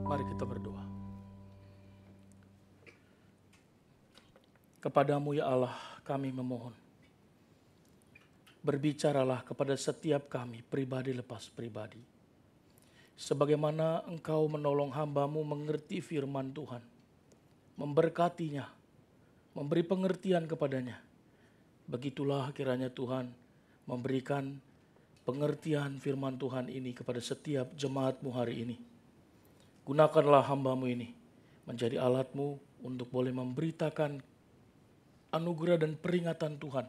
Mari kita berdoa. Kepadamu ya Allah kami memohon. Berbicaralah kepada setiap kami pribadi lepas pribadi. Sebagaimana Engkau menolong hamba-Mu mengerti firman Tuhan. Memberkatinya, memberi pengertian kepadanya. Begitulah kiranya Tuhan memberikan pengertian firman Tuhan ini kepada setiap jemaat-Mu hari ini. Gunakanlah hamba-Mu ini menjadi alat-Mu untuk boleh memberitakan anugerah dan peringatan Tuhan.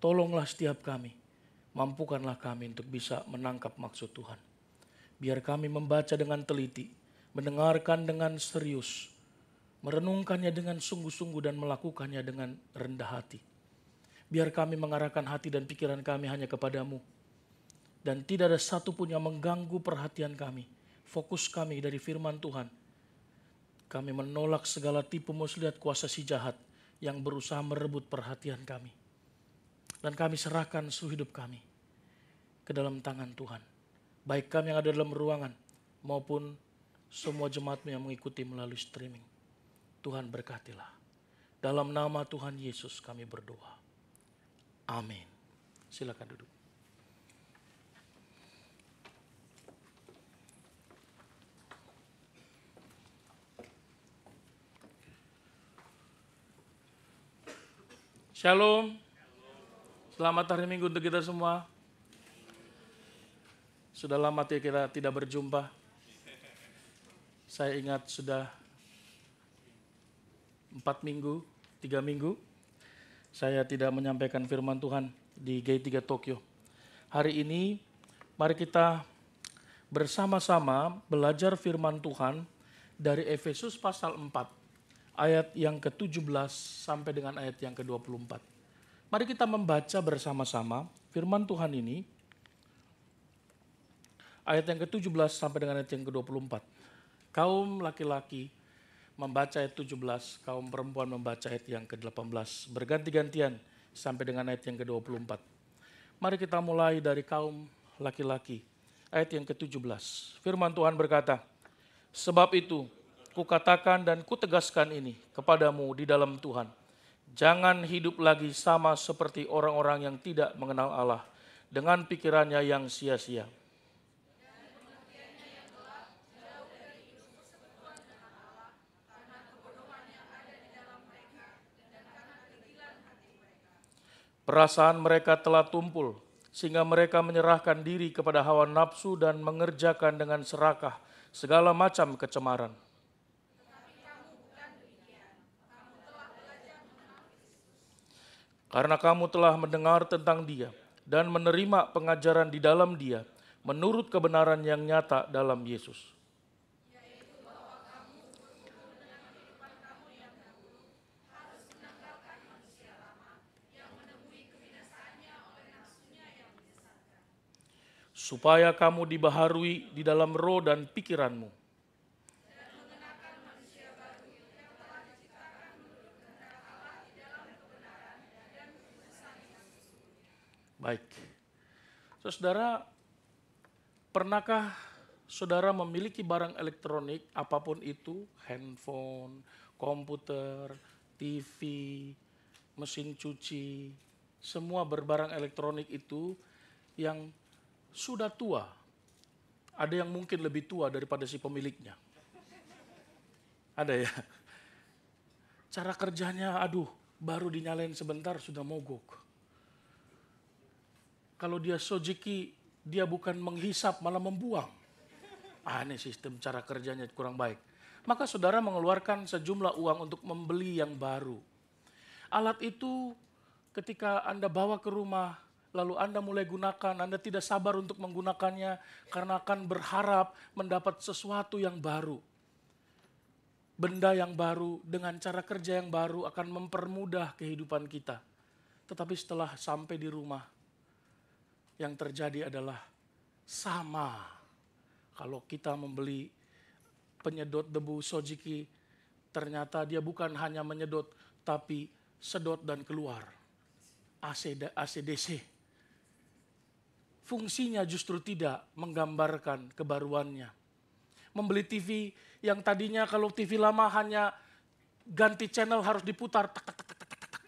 Tolonglah setiap kami, mampukanlah kami untuk bisa menangkap maksud Tuhan. Biar kami membaca dengan teliti, mendengarkan dengan serius, merenungkannya dengan sungguh-sungguh dan melakukannya dengan rendah hati. Biar kami mengarahkan hati dan pikiran kami hanya kepadamu. Dan tidak ada satupun yang mengganggu perhatian kami, fokus kami dari firman Tuhan. Kami menolak segala tipu muslihat kuasa si jahat yang berusaha merebut perhatian kami. Dan kami serahkan seluruh hidup kami ke dalam tangan Tuhan. Baik kami yang ada dalam ruangan maupun semua jemaat-Mu yang mengikuti melalui streaming. Tuhan berkatilah. Dalam nama Tuhan Yesus kami berdoa. Amin. Silakan duduk. Shalom. Selamat hari Minggu untuk kita semua. Sudah lama kita tidak berjumpa. Saya ingat sudah 4 minggu, 3 minggu, saya tidak menyampaikan firman Tuhan di G3 Tokyo. Hari ini, mari kita bersama-sama belajar firman Tuhan dari Efesus pasal 4, ayat yang ke-17 sampai dengan ayat yang ke-24. Mari kita membaca bersama-sama firman Tuhan ini, ayat yang ke-17 sampai dengan ayat yang ke-24. Kaum laki-laki membaca ayat 17, kaum perempuan membaca ayat yang ke-18. Berganti-gantian sampai dengan ayat yang ke-24. Mari kita mulai dari kaum laki-laki. Ayat yang ke-17. Firman Tuhan berkata, sebab itu kukatakan dan kutegaskan ini kepadamu di dalam Tuhan. Jangan hidup lagi sama seperti orang-orang yang tidak mengenal Allah dengan pikirannya yang sia-sia. Perasaan mereka telah tumpul, sehingga mereka menyerahkan diri kepada hawa nafsu dan mengerjakan dengan serakah segala macam kecemaran. Karena kamu telah mendengar tentang Dia dan menerima pengajaran di dalam Dia menurut kebenaran yang nyata dalam Yesus. Supaya kamu dibaharui di dalam roh dan pikiranmu. Baik. Saudara, pernahkah saudara memiliki barang elektronik apapun itu, handphone, komputer, TV, mesin cuci, semua berbarang elektronik itu yang sudah tua. Ada yang mungkin lebih tua daripada si pemiliknya. Ada ya? Cara kerjanya, baru dinyalain sebentar sudah mogok. Kalau dia sojiki, dia bukan menghisap malah membuang. Ini sistem cara kerjanya kurang baik. Maka saudara mengeluarkan sejumlah uang untuk membeli yang baru. Alat itu ketika Anda bawa ke rumah, lalu Anda mulai gunakan, Anda tidak sabar untuk menggunakannya karena akan berharap mendapat sesuatu yang baru. Benda yang baru dengan cara kerja yang baru akan mempermudah kehidupan kita. Tetapi setelah sampai di rumah, yang terjadi adalah sama. Kalau kita membeli penyedot debu sojiki, ternyata dia bukan hanya menyedot, tapi sedot dan keluar. ACDC. fungsinya justru tidak menggambarkan kebaruannya. Membeli TV yang tadinya kalau TV lama hanya ganti channel harus diputar. Tak, tak, tak, tak, tak, tak.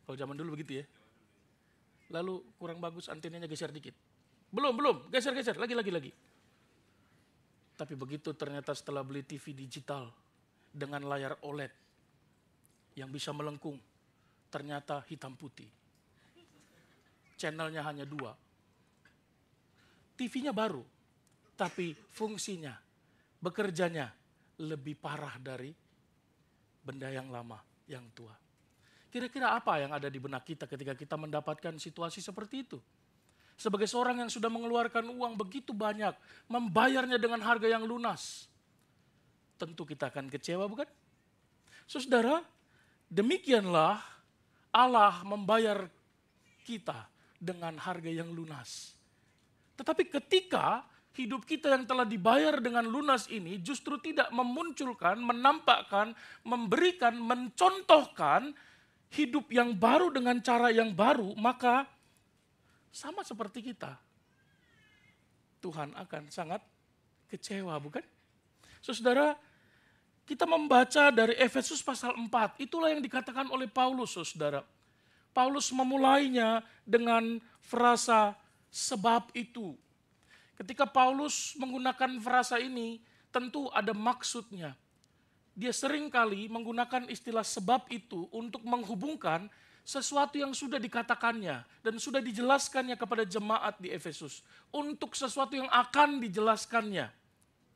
Kalau zaman dulu begitu ya. Lalu kurang bagus antenanya geser dikit. Belum, geser, lagi. Tapi begitu ternyata setelah beli TV digital dengan layar OLED yang bisa melengkung, ternyata hitam putih. Channelnya hanya 2. TV-nya baru, tapi fungsinya, bekerjanya lebih parah dari benda yang lama, yang tua. Kira-kira apa yang ada di benak kita ketika kita mendapatkan situasi seperti itu? Sebagai seorang yang sudah mengeluarkan uang begitu banyak, membayarnya dengan harga yang lunas, tentu kita akan kecewa, bukan? Saudara, demikianlah Allah membayar kita dengan harga yang lunas. Tetapi ketika hidup kita yang telah dibayar dengan lunas ini justru tidak memunculkan, menampakkan, memberikan, mencontohkan hidup yang baru dengan cara yang baru, maka sama seperti kita. Tuhan akan sangat kecewa, bukan? Saudara, kita membaca dari Efesus pasal 4, itulah yang dikatakan oleh Paulus, saudara. Paulus memulainya dengan frasa sebab itu. Ketika Paulus menggunakan frasa ini, tentu ada maksudnya. Dia seringkali menggunakan istilah sebab itu untuk menghubungkan sesuatu yang sudah dikatakannya dan sudah dijelaskannya kepada jemaat di Efesus. Untuk sesuatu yang akan dijelaskannya.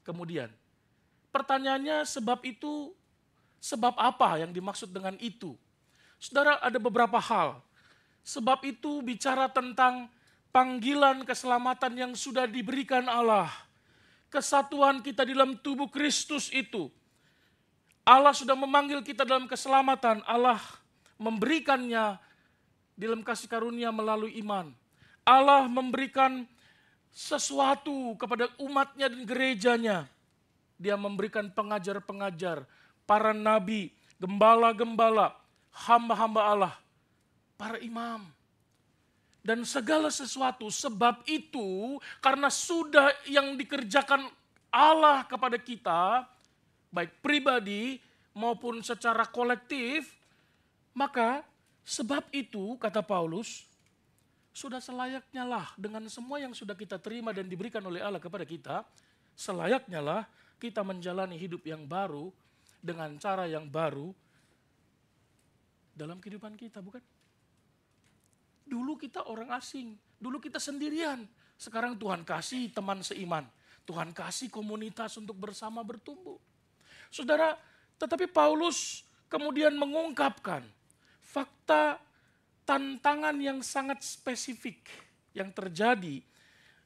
Kemudian, pertanyaannya sebab itu, sebab apa yang dimaksud dengan itu? Saudara, ada beberapa hal. Sebab itu bicara tentang panggilan keselamatan yang sudah diberikan Allah. Kesatuan kita di dalam tubuh Kristus itu. Allah sudah memanggil kita dalam keselamatan. Allah memberikannya di dalam kasih karunia melalui iman. Allah memberikan sesuatu kepada umatnya dan gerejanya. Dia memberikan pengajar-pengajar, para nabi, gembala-gembala, hamba-hamba Allah, para imam. Dan segala sesuatu, sebab itu karena sudah yang dikerjakan Allah kepada kita, baik pribadi maupun secara kolektif, maka sebab itu, kata Paulus, sudah selayaknya lah dengan semua yang sudah kita terima dan diberikan oleh Allah kepada kita, selayaknya lah kita menjalani hidup yang baru dengan cara yang baru dalam kehidupan kita, bukan? Dulu kita orang asing, dulu kita sendirian. Sekarang Tuhan kasih teman seiman, Tuhan kasih komunitas untuk bersama bertumbuh. Saudara, tetapi Paulus kemudian mengungkapkan fakta tantangan yang sangat spesifik yang terjadi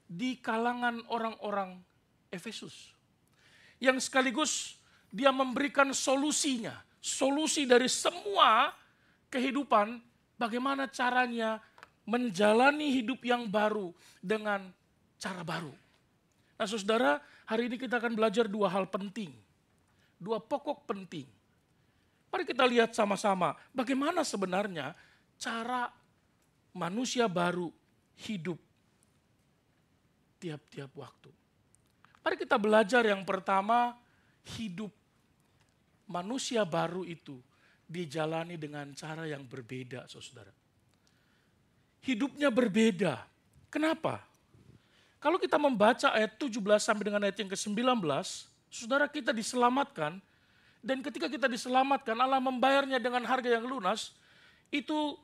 di kalangan orang-orang Efesus. Yang sekaligus dia memberikan solusinya, solusi dari semua kehidupan, bagaimana caranya menjalani hidup yang baru dengan cara baru. Nah saudara, hari ini kita akan belajar 2 hal penting, 2 pokok penting. Mari kita lihat sama-sama bagaimana sebenarnya cara manusia baru hidup tiap-tiap waktu. Mari kita belajar yang pertama, hidup manusia baru itu dijalani dengan cara yang berbeda, saudara. Hidupnya berbeda. Kenapa? Kalau kita membaca ayat 17 sampai dengan ayat yang ke-19, saudara, kita diselamatkan. Dan ketika kita diselamatkan, Allah membayarnya dengan harga yang lunas. Itu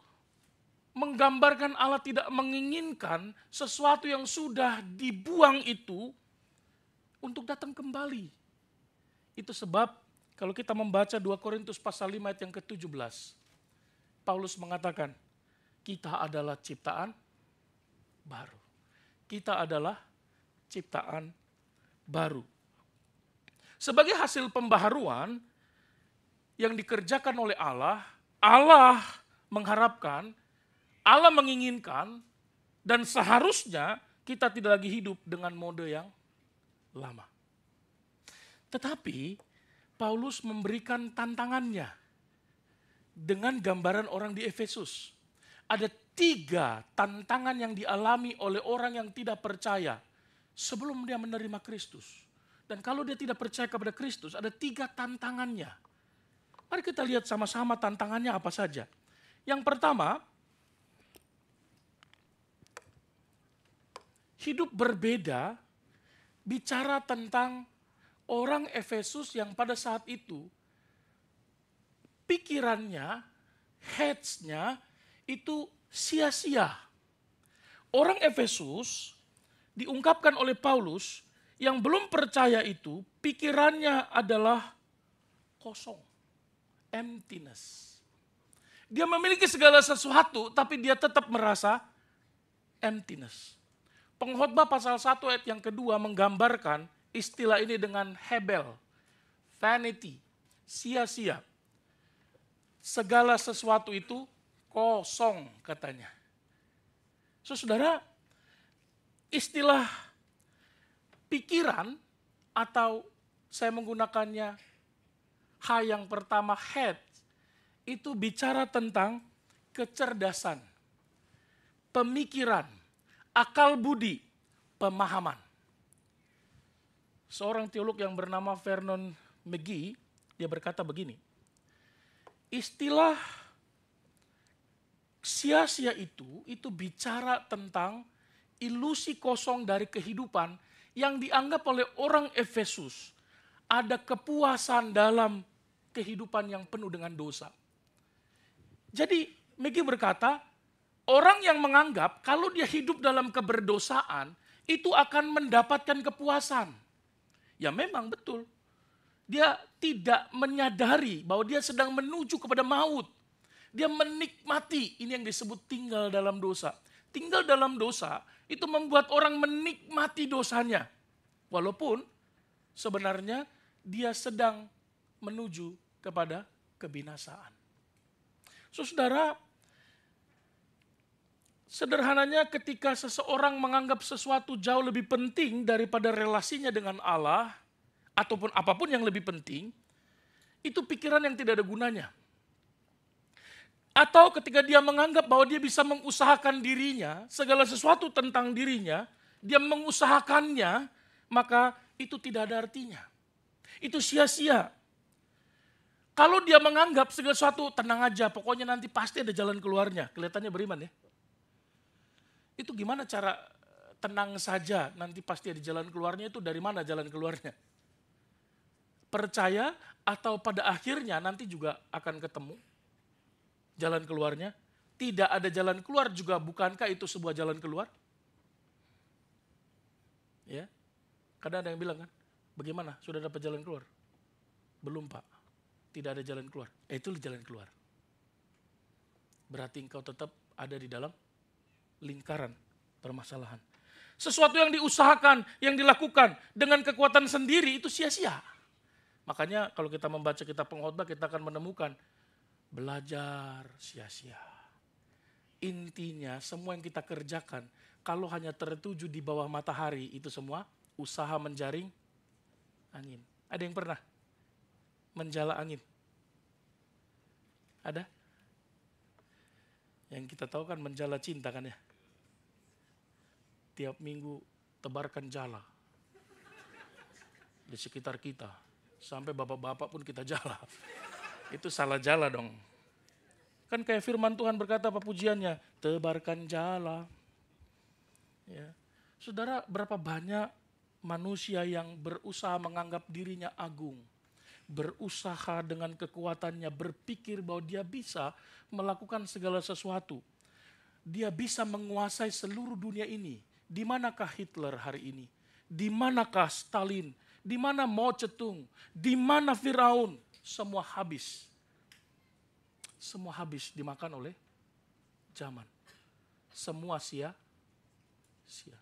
menggambarkan Allah tidak menginginkan sesuatu yang sudah dibuang itu untuk datang kembali. Itu sebab kalau kita membaca 2 Korintus pasal 5 ayat yang ke-17, Paulus mengatakan, kita adalah ciptaan baru. Kita adalah ciptaan baru. Sebagai hasil pembaharuan yang dikerjakan oleh Allah, Allah mengharapkan, Allah menginginkan, dan seharusnya kita tidak lagi hidup dengan mode yang lama. Tetapi Paulus memberikan tantangannya dengan gambaran orang di Efesus. Ada 3 tantangan yang dialami oleh orang yang tidak percaya sebelum dia menerima Kristus. Dan kalau dia tidak percaya kepada Kristus, ada 3 tantangannya. Mari kita lihat sama-sama tantangannya apa saja. Yang pertama, hidup berbeda bicara tentang orang Efesus yang pada saat itu pikirannya, heads-nya itu sia-sia. Orang Efesus diungkapkan oleh Paulus yang belum percaya itu pikirannya adalah kosong, emptiness. Dia memiliki segala sesuatu tapi dia tetap merasa emptiness. Pengkhotbah pasal 1 ayat yang kedua menggambarkan istilah ini dengan hebel, vanity, sia-sia. Segala sesuatu itu kosong katanya. Saudara, istilah pikiran atau saya menggunakannya H yang pertama head, itu bicara tentang kecerdasan, pemikiran, akal budi, pemahaman. Seorang teolog yang bernama Vernon McGee, dia berkata begini, istilah sia-sia itu bicara tentang ilusi kosong dari kehidupan yang dianggap oleh orang Efesus ada kepuasan dalam kehidupan yang penuh dengan dosa. Jadi McGee berkata, orang yang menganggap kalau dia hidup dalam keberdosaan itu akan mendapatkan kepuasan. Ya memang betul. Dia tidak menyadari bahwa dia sedang menuju kepada maut. Dia menikmati, ini yang disebut tinggal dalam dosa. Tinggal dalam dosa itu membuat orang menikmati dosanya. Walaupun sebenarnya dia sedang menuju kepada kebinasaan. Saudara, sederhananya ketika seseorang menganggap sesuatu jauh lebih penting daripada relasinya dengan Allah, ataupun apapun yang lebih penting, itu pikiran yang tidak ada gunanya. Atau ketika dia menganggap bahwa dia bisa mengusahakan dirinya, segala sesuatu tentang dirinya, dia mengusahakannya, maka itu tidak ada artinya. Itu sia-sia. Kalau dia menganggap segala sesuatu, tenang aja, pokoknya nanti pasti ada jalan keluarnya. Kelihatannya beriman ya. Itu gimana cara tenang saja, nanti pasti ada jalan keluarnya, itu dari mana jalan keluarnya? Percaya atau pada akhirnya nanti juga akan ketemu jalan keluarnya? Tidak ada jalan keluar juga, bukankah itu sebuah jalan keluar? Ya, kadang ada yang bilang kan, bagaimana sudah dapat jalan keluar? Belum Pak, tidak ada jalan keluar. Itu jalan keluar. Berarti engkau tetap ada di dalam lingkaran permasalahan. Sesuatu yang diusahakan, yang dilakukan dengan kekuatan sendiri itu sia-sia. Makanya kalau kita membaca kitab Pengkhotbah kita akan menemukan belajar sia-sia. Intinya semua yang kita kerjakan kalau hanya tertuju di bawah matahari itu semua usaha menjaring angin. Ada yang pernah menjala angin? Ada? Yang kita tahu kan menjala cinta kan ya. Tiap minggu tebarkan jala di sekitar kita. Sampai bapak-bapak pun kita jala. Itu salah jala dong. Kan kayak firman Tuhan berkata apa pujiannya? Tebarkan jala. Ya. Saudara, berapa banyak manusia yang berusaha menganggap dirinya agung. Berusaha dengan kekuatannya, berpikir bahwa dia bisa melakukan segala sesuatu. Dia bisa menguasai seluruh dunia ini. Di manakah Hitler hari ini? Di manakah Stalin? Di mana Mao Zedong? Di mana Firaun? Semua habis. Semua habis dimakan oleh zaman. Semua sia-sia.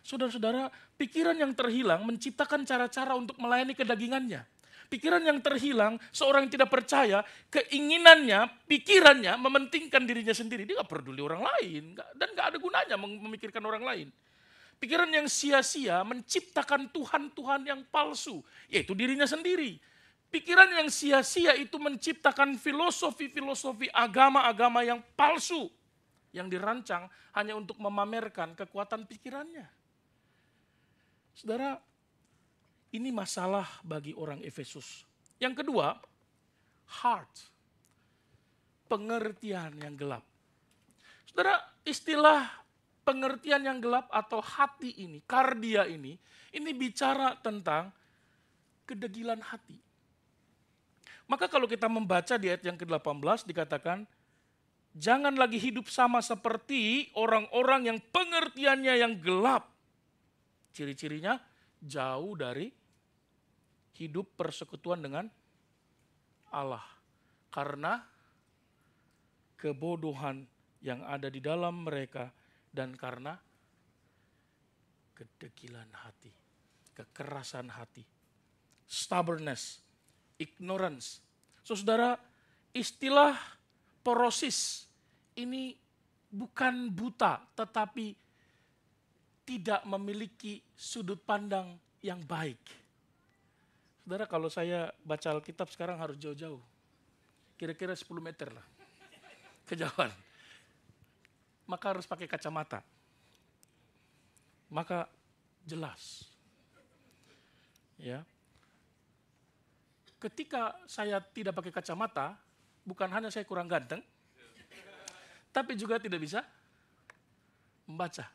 Saudara-saudara, pikiran yang terhilang menciptakan cara-cara untuk melayani kedagingannya. Pikiran yang terhilang, seorang yang tidak percaya, keinginannya, pikirannya mementingkan dirinya sendiri. Dia gak peduli orang lain, dan gak ada gunanya memikirkan orang lain. Pikiran yang sia-sia menciptakan Tuhan-Tuhan yang palsu, yaitu dirinya sendiri. Pikiran yang sia-sia itu menciptakan filosofi-filosofi agama-agama yang palsu. yang dirancang hanya untuk memamerkan kekuatan pikirannya. Saudara, ini masalah bagi orang Efesus. Yang kedua, heart, pengertian yang gelap. Saudara, istilah pengertian yang gelap atau hati ini, kardia ini bicara tentang kedegilan hati. Maka kalau kita membaca di ayat yang ke-18 dikatakan, jangan lagi hidup sama seperti orang-orang yang pengertiannya yang gelap. Ciri-cirinya jauh dari hidup persekutuan dengan Allah. Karena kebodohan yang ada di dalam mereka dan karena kedegilan hati, kekerasan hati, stubbornness, ignorance. Saudara, istilah porosis ini bukan buta tetapi tidak memiliki sudut pandang yang baik. Saudara, kalau saya baca Alkitab sekarang harus jauh-jauh. Kira-kira 10 meter lah. Kejauhan. Maka harus pakai kacamata. Maka jelas. Ya. Ketika saya tidak pakai kacamata, bukan hanya saya kurang ganteng, tapi juga tidak bisa membaca.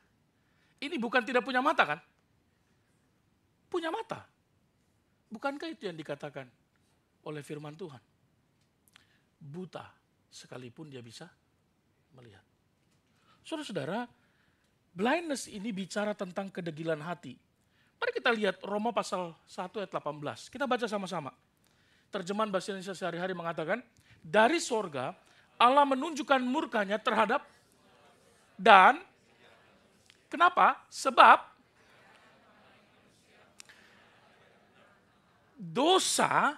Ini bukan tidak punya mata kan? Punya mata. Bukankah itu yang dikatakan oleh firman Tuhan? Buta sekalipun dia bisa melihat. Saudara-saudara, blindness ini bicara tentang kedegilan hati. Mari kita lihat Roma pasal 1 ayat 18. Kita baca sama-sama. Terjemahan bahasa Indonesia sehari-hari mengatakan, dari sorga Allah menunjukkan murkanya terhadap dan kenapa? Sebab dosa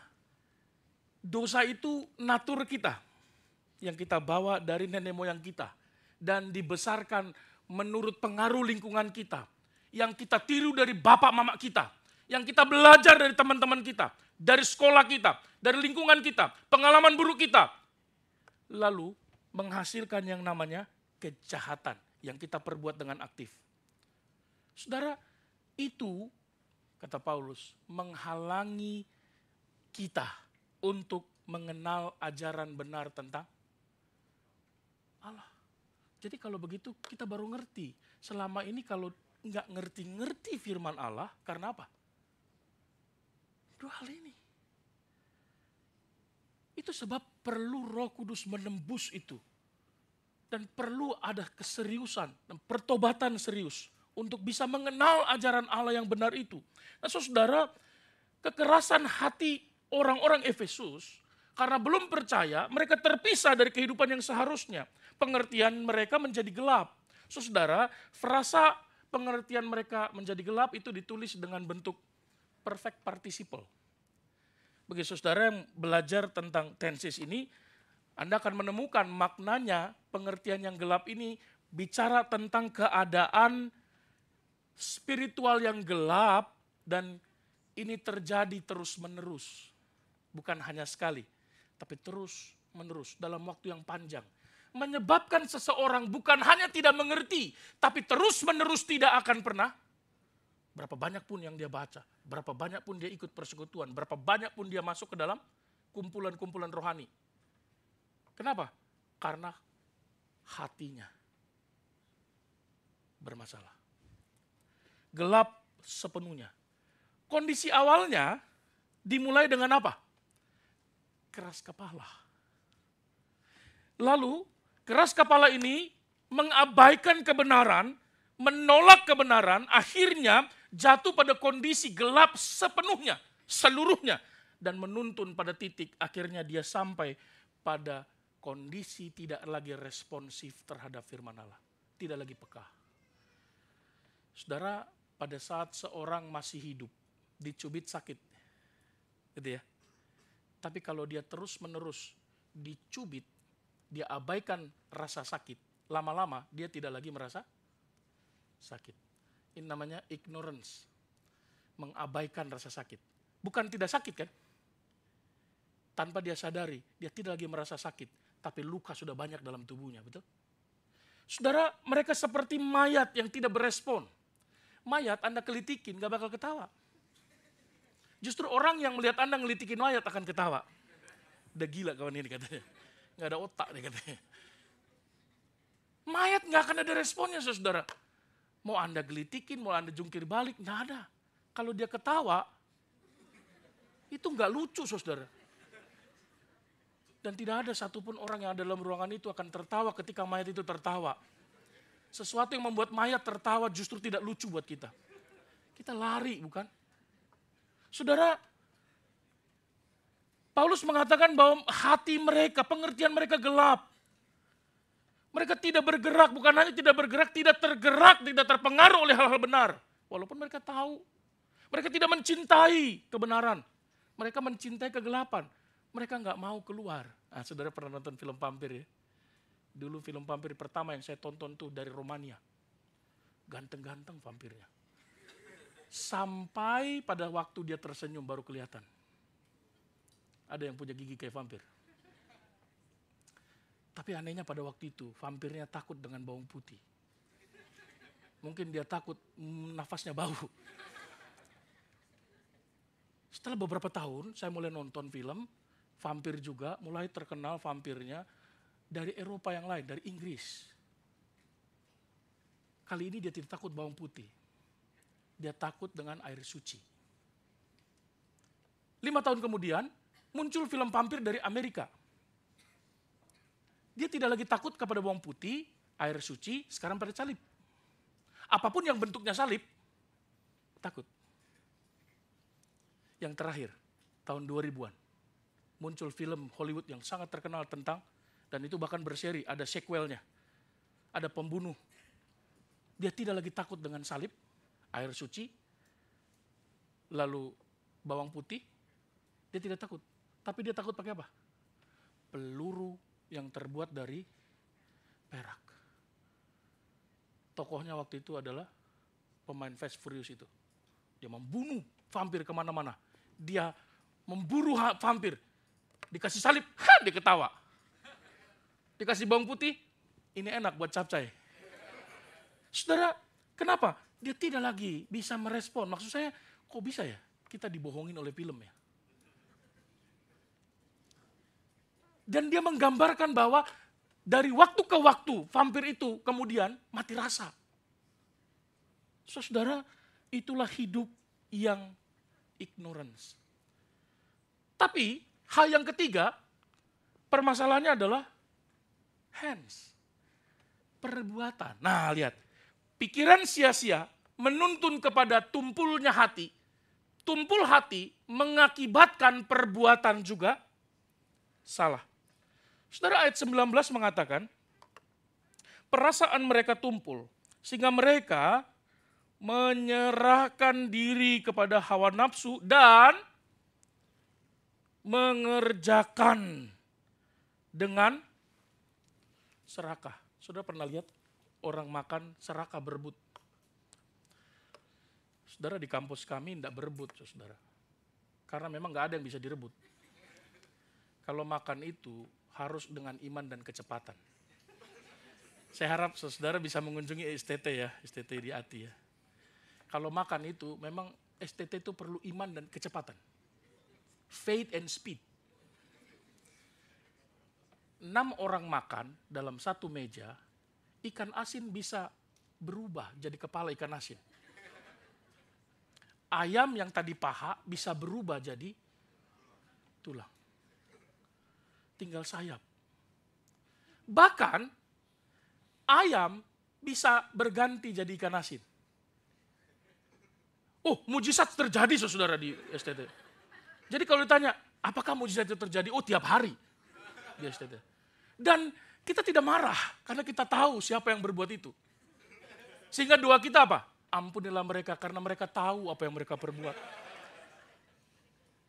itu natur kita yang kita bawa dari nenek moyang kita dan dibesarkan menurut pengaruh lingkungan kita, yang kita tiru dari bapak mama kita, yang kita belajar dari teman-teman kita, dari sekolah kita, dari lingkungan kita, pengalaman buruk kita, lalu menghasilkan yang namanya kejahatan yang kita perbuat dengan aktif. Saudara, itu kata Paulus menghalangi kita untuk mengenal ajaran benar tentang Allah. Jadi kalau begitu kita baru ngerti. Selama ini kalau nggak ngerti-ngerti firman Allah, karena apa? Dua hal ini. Itu sebab perlu Roh Kudus menembus itu. Dan perlu ada keseriusan dan pertobatan serius untuk bisa mengenal ajaran Allah yang benar itu. Nah saudara, kekerasan hati orang-orang Efesus karena belum percaya, mereka terpisah dari kehidupan yang seharusnya. Pengertian mereka menjadi gelap. Saudara, frasa pengertian mereka menjadi gelap itu ditulis dengan bentuk perfect participle. Bagi saudara yang belajar tentang tenses ini, Anda akan menemukan maknanya pengertian yang gelap ini bicara tentang keadaan spiritual yang gelap dan ini terjadi terus-menerus. Bukan hanya sekali, tapi terus-menerus dalam waktu yang panjang. Menyebabkan seseorang bukan hanya tidak mengerti, tapi terus-menerus tidak akan pernah. Berapa banyak pun yang dia baca, berapa banyak pun dia ikut persekutuan, berapa banyak pun dia masuk ke dalam kumpulan-kumpulan rohani. Kenapa? Karena hatinya bermasalah. Gelap sepenuhnya. Kondisi awalnya dimulai dengan apa? Keras kepala. Lalu keras kepala ini mengabaikan kebenaran, menolak kebenaran, akhirnya jatuh pada kondisi gelap sepenuhnya, seluruhnya. Dan menuntun pada titik akhirnya dia sampai pada kondisi tidak lagi responsif terhadap firman Allah. Tidak lagi peka. Saudara, pada saat seorang masih hidup, dicubit sakit. Gitu ya. Tapi kalau dia terus-menerus dicubit, dia abaikan rasa sakit. Lama-lama dia tidak lagi merasa sakit. Ini namanya ignorance. Mengabaikan rasa sakit. Bukan tidak sakit kan? Tanpa dia sadari, dia tidak lagi merasa sakit. Tapi luka sudah banyak dalam tubuhnya, betul? Saudara, mereka seperti mayat yang tidak berespon. Mayat Anda kelitikin gak bakal ketawa. Justru orang yang melihat Anda ngelitikin mayat akan ketawa. Udah gila kawan ini katanya. Gak ada otak nih katanya. Mayat gak akan ada responnya saudara. Mau Anda gelitikin, mau Anda jungkir balik, gak ada. Kalau dia ketawa, itu gak lucu saudara. Dan tidak ada satupun orang yang ada dalam ruangan itu akan tertawa ketika mayat itu tertawa. Sesuatu yang membuat mayat tertawa justru tidak lucu buat kita. Kita lari bukan? Saudara, Paulus mengatakan bahwa hati mereka, pengertian mereka gelap. Mereka tidak bergerak, bukan hanya tidak bergerak, tidak tergerak, tidak terpengaruh oleh hal-hal benar. Walaupun mereka tahu. Mereka tidak mencintai kebenaran. Mereka mencintai kegelapan. Mereka nggak mau keluar. Nah, saudara pernah nonton film vampir ya? Dulu film vampir pertama yang saya tonton tuh dari Romania. Ganteng-ganteng vampirnya. Sampai pada waktu dia tersenyum baru kelihatan. Ada yang punya gigi kayak vampir. Tapi anehnya pada waktu itu vampirnya takut dengan bawang putih. Mungkin dia takut nafasnya bau. Setelah beberapa tahun saya mulai nonton film vampir juga, mulai terkenal vampirnya dari Eropa yang lain, dari Inggris. Kali ini dia tidak takut bawang putih. Dia takut dengan air suci. 5 tahun kemudian muncul film vampir dari Amerika. Dia tidak lagi takut kepada bawang putih, air suci, sekarang pada salib. Apapun yang bentuknya salib, takut. Yang terakhir, tahun 2000-an, muncul film Hollywood yang sangat terkenal tentang, dan itu bahkan berseri, ada sequelnya. Ada pembunuh. Dia tidak lagi takut dengan salib, air suci, lalu bawang putih, dia tidak takut. Tapi dia takut pakai apa? Peluru yang terbuat dari perak. Tokohnya waktu itu adalah pemain Fast Furious itu. Dia membunuh vampir kemana-mana. Dia memburu vampir. Dikasih salib, dia ketawa. Dikasih bawang putih, ini enak buat capcay. Saudara, kenapa? Dia tidak lagi bisa merespon. Maksud saya, kok bisa ya kita dibohongin oleh film ya? Dan dia menggambarkan bahwa dari waktu ke waktu vampir itu kemudian mati rasa. Saudara, itulah hidup yang ignorance. Tapi hal yang ketiga, permasalahannya adalah hands. Perbuatan. Nah lihat, pikiran sia-sia menuntun kepada tumpulnya hati. Tumpul hati mengakibatkan perbuatan juga salah. Saudara, ayat 19 mengatakan, perasaan mereka tumpul, sehingga mereka menyerahkan diri kepada hawa nafsu dan mengerjakan dengan serakah. Saudara pernah lihat orang makan serakah berebut? Saudara, di kampus kami tidak berebut, saudara. Karena memang nggak ada yang bisa direbut. Kalau makan itu harus dengan iman dan kecepatan. Saya harap saudara bisa mengunjungi STT ya, STT di Ati ya. Kalau makan itu memang STT itu perlu iman dan kecepatan. Faith and speed. 6 orang makan dalam satu meja, ikan asin bisa berubah jadi kepala ikan asin. Ayam yang tadi paha bisa berubah jadi tulang. Tinggal sayap. Bahkan ayam bisa berganti jadi ikan asin. Oh, mujizat terjadi saudara di STT. Jadi kalau ditanya, apakah mujizat itu terjadi? Oh, tiap hari di STT. Dan kita tidak marah karena kita tahu siapa yang berbuat itu. Sehingga doa kita apa? Ampunilah mereka karena mereka tahu apa yang mereka perbuat.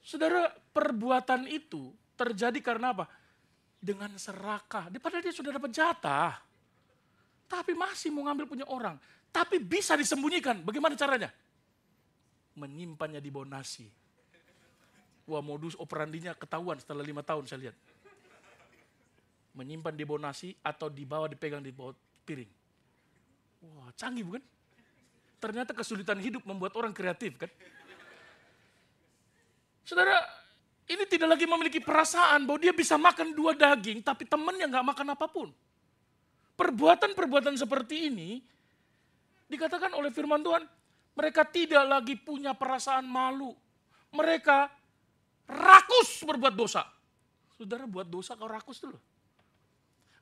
Saudara, perbuatan itu terjadi karena apa? Dengan serakah. Padahal dia sudah dapat jatah. Tapi masih mau ngambil punya orang. Tapi bisa disembunyikan. Bagaimana caranya? Menyimpannya di bawah nasi. Wah, modus operandinya ketahuan setelah 5 tahun saya lihat. Menyimpan di bawah nasi atau dibawa dipegang di bawah piring. Wah, canggih bukan? Ternyata kesulitan hidup membuat orang kreatif kan? Saudara, ini tidak lagi memiliki perasaan bahwa dia bisa makan 2 daging, tapi temannya nggak makan apapun. Perbuatan-perbuatan seperti ini, dikatakan oleh firman Tuhan, mereka tidak lagi punya perasaan malu. Mereka rakus berbuat dosa. Saudara, buat dosa kau rakus dulu.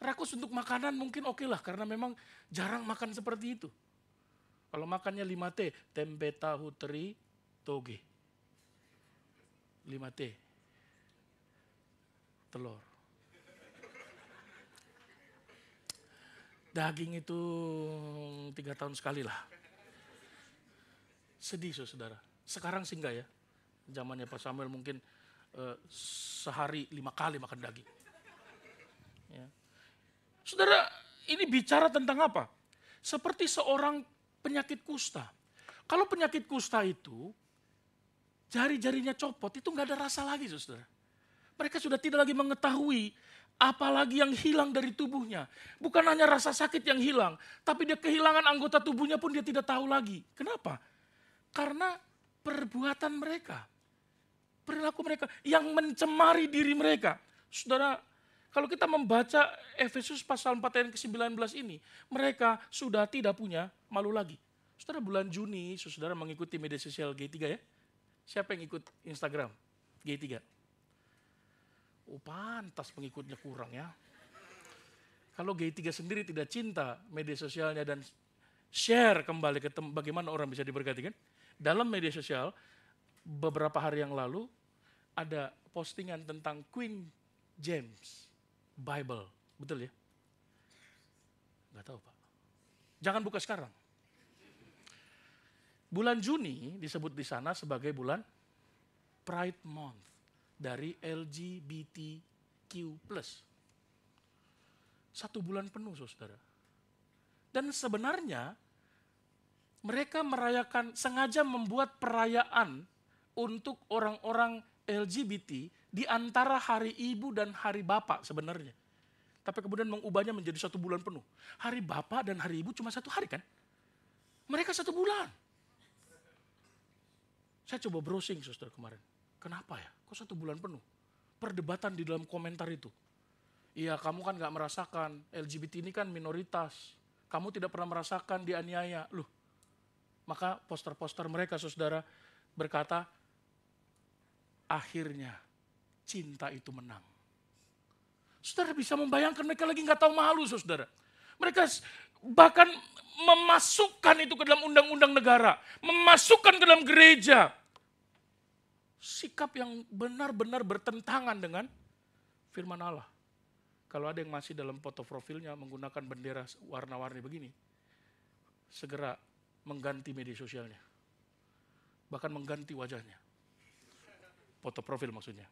Rakus untuk makanan mungkin oke lah, karena memang jarang makan seperti itu. Kalau makannya 5T, tempe, tahu, teri, toge. 5T. Telur. Daging itu 3 tahun sekali lah. Sedih saudara. Sekarang sih enggak ya. Zamannya Pak Samuel mungkin sehari 5 kali makan daging. Ya. Saudara, ini bicara tentang apa? Seperti seorang penyakit kusta. Kalau penyakit kusta itu, jari-jarinya copot, itu nggak ada rasa lagi saudara. Mereka sudah tidak lagi mengetahui apalagi yang hilang dari tubuhnya. Bukan hanya rasa sakit yang hilang, tapi dia kehilangan anggota tubuhnya pun dia tidak tahu lagi. Kenapa? Karena perbuatan mereka, perilaku mereka yang mencemari diri mereka. Saudara, kalau kita membaca Efesus pasal 4 ayat ke-19 ini, mereka sudah tidak punya malu lagi. Saudara, bulan Juni, saudara mengikuti media sosial G3 ya? Siapa yang ikut Instagram G3? Oh, pantas pengikutnya kurang ya. Kalau G3 sendiri tidak cinta media sosialnya dan share kembali ke bagaimana orang bisa diberkati kan? Dalam media sosial, beberapa hari yang lalu ada postingan tentang Queen James Bible. Betul ya? Nggak tahu Pak. Jangan buka sekarang. Bulan Juni disebut di sana sebagai bulan Pride Month dari LGBTQ+. 1 bulan penuh saudara. Dan sebenarnya mereka merayakan, sengaja membuat perayaan untuk orang-orang LGBT di antara hari ibu dan hari bapak sebenarnya. Tapi kemudian mengubahnya menjadi 1 bulan penuh. Hari bapak dan hari ibu cuma 1 hari kan? Mereka 1 bulan. Saya coba browsing saudara kemarin. Kenapa ya? Kok 1 bulan penuh? Perdebatan di dalam komentar itu. Iya, kamu kan gak merasakan, LGBT ini kan minoritas. Kamu tidak pernah merasakan dianiaya. Loh, maka poster-poster mereka saudara berkata, akhirnya cinta itu menang. Saudara bisa membayangkan mereka lagi gak tahu malu saudara. Mereka bahkan memasukkan itu ke dalam undang-undang negara. Memasukkan ke dalam gereja. Sikap yang benar-benar bertentangan dengan firman Allah. Kalau ada yang masih dalam foto profilnya menggunakan bendera warna-warni begini, segera mengganti media sosialnya. Bahkan mengganti wajahnya. Foto profil maksudnya.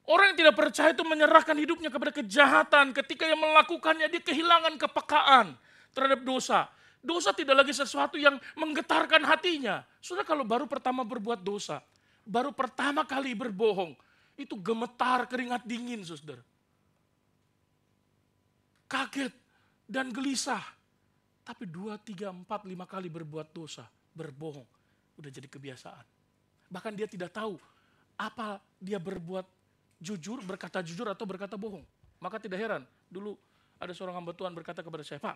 Orang yang tidak percaya itu menyerahkan hidupnya kepada kejahatan. Ketika yang melakukannya dia kehilangan kepekaan terhadap dosa. Dosa tidak lagi sesuatu yang menggetarkan hatinya. Saudara kalau baru pertama berbuat dosa, baru pertama kali berbohong, itu gemetar keringat dingin saudara. Kaget dan gelisah. Tapi 2, 3, 4, 5 kali berbuat dosa, berbohong, udah jadi kebiasaan. Bahkan dia tidak tahu apa dia berbuat jujur, berkata jujur atau berkata bohong. Maka tidak heran, dulu ada seorang hamba Tuhan berkata kepada saya, Pak,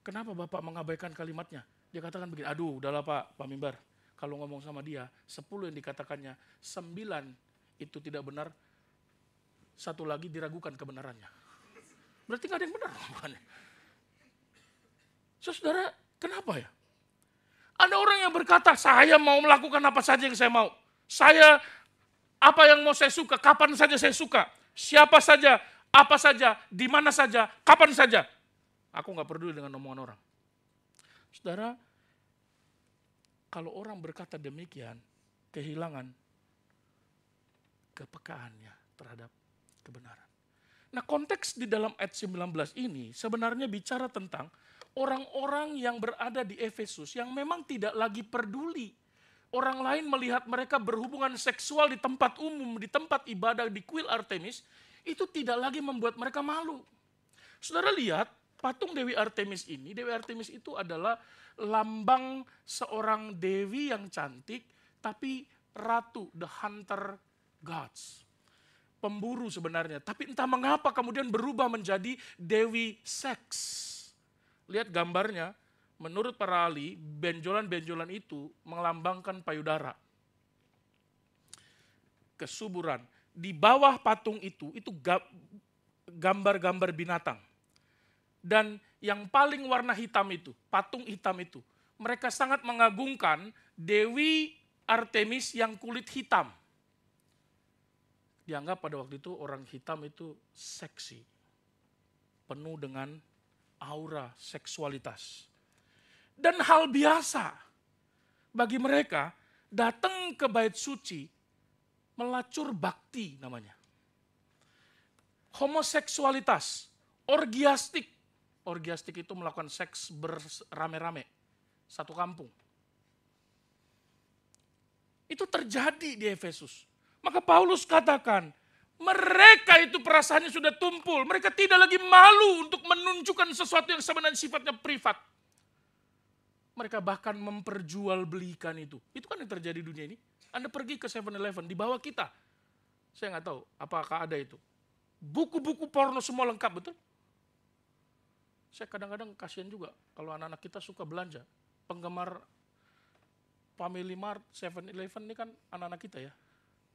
kenapa Bapak mengabaikan kalimatnya? Dia katakan begini, aduh udahlah Pak Mimbar, kalau ngomong sama dia, 10 yang dikatakannya, 9 itu tidak benar, 1 lagi diragukan kebenarannya. Berarti gak ada yang benar. Saudara, kenapa ya? Ada orang yang berkata, saya mau melakukan apa saja yang saya mau. Saya, apa yang mau saya suka, kapan saja saya suka. Siapa saja, apa saja, di mana saja, kapan saja. Aku gak peduli dengan omongan orang. Saudara, kalau orang berkata demikian, kehilangan kepekaannya terhadap kebenaran. Nah konteks di dalam ayat 19 ini sebenarnya bicara tentang orang-orang yang berada di Efesus yang memang tidak lagi peduli. Orang lain melihat mereka berhubungan seksual di tempat umum, di tempat ibadah, di kuil Artemis, itu tidak lagi membuat mereka malu. Saudara lihat, patung Dewi Artemis ini, Dewi Artemis itu adalah lambang seorang dewi yang cantik, tapi ratu, the hunter gods. Pemburu sebenarnya, tapi entah mengapa kemudian berubah menjadi dewi seks. Lihat gambarnya, menurut para ahli, benjolan-benjolan itu melambangkan payudara. Kesuburan. Di bawah patung itu gambar-gambar binatang. Dan yang paling warna hitam itu, patung hitam itu, mereka sangat mengagungkan Dewi Artemis yang kulit hitam. Dianggap pada waktu itu orang hitam itu seksi, penuh dengan aura seksualitas. Dan hal biasa bagi mereka datang ke bait suci melacur bakti namanya. Homoseksualitas, orgiastik. Orgiastik itu melakukan seks berame-rame, satu kampung. Itu terjadi di Efesus. Maka Paulus katakan, mereka itu perasaannya sudah tumpul. Mereka tidak lagi malu untuk menunjukkan sesuatu yang sebenarnya sifatnya privat. Mereka bahkan memperjualbelikan itu. Itu kan yang terjadi di dunia ini. Anda pergi ke 7-Eleven, di bawah kita. Saya nggak tahu apakah ada itu. Buku-buku porno semua lengkap, betul? Saya kadang-kadang kasihan juga kalau anak-anak kita suka belanja. Penggemar Family Mart, 7-Eleven ini kan anak-anak kita ya.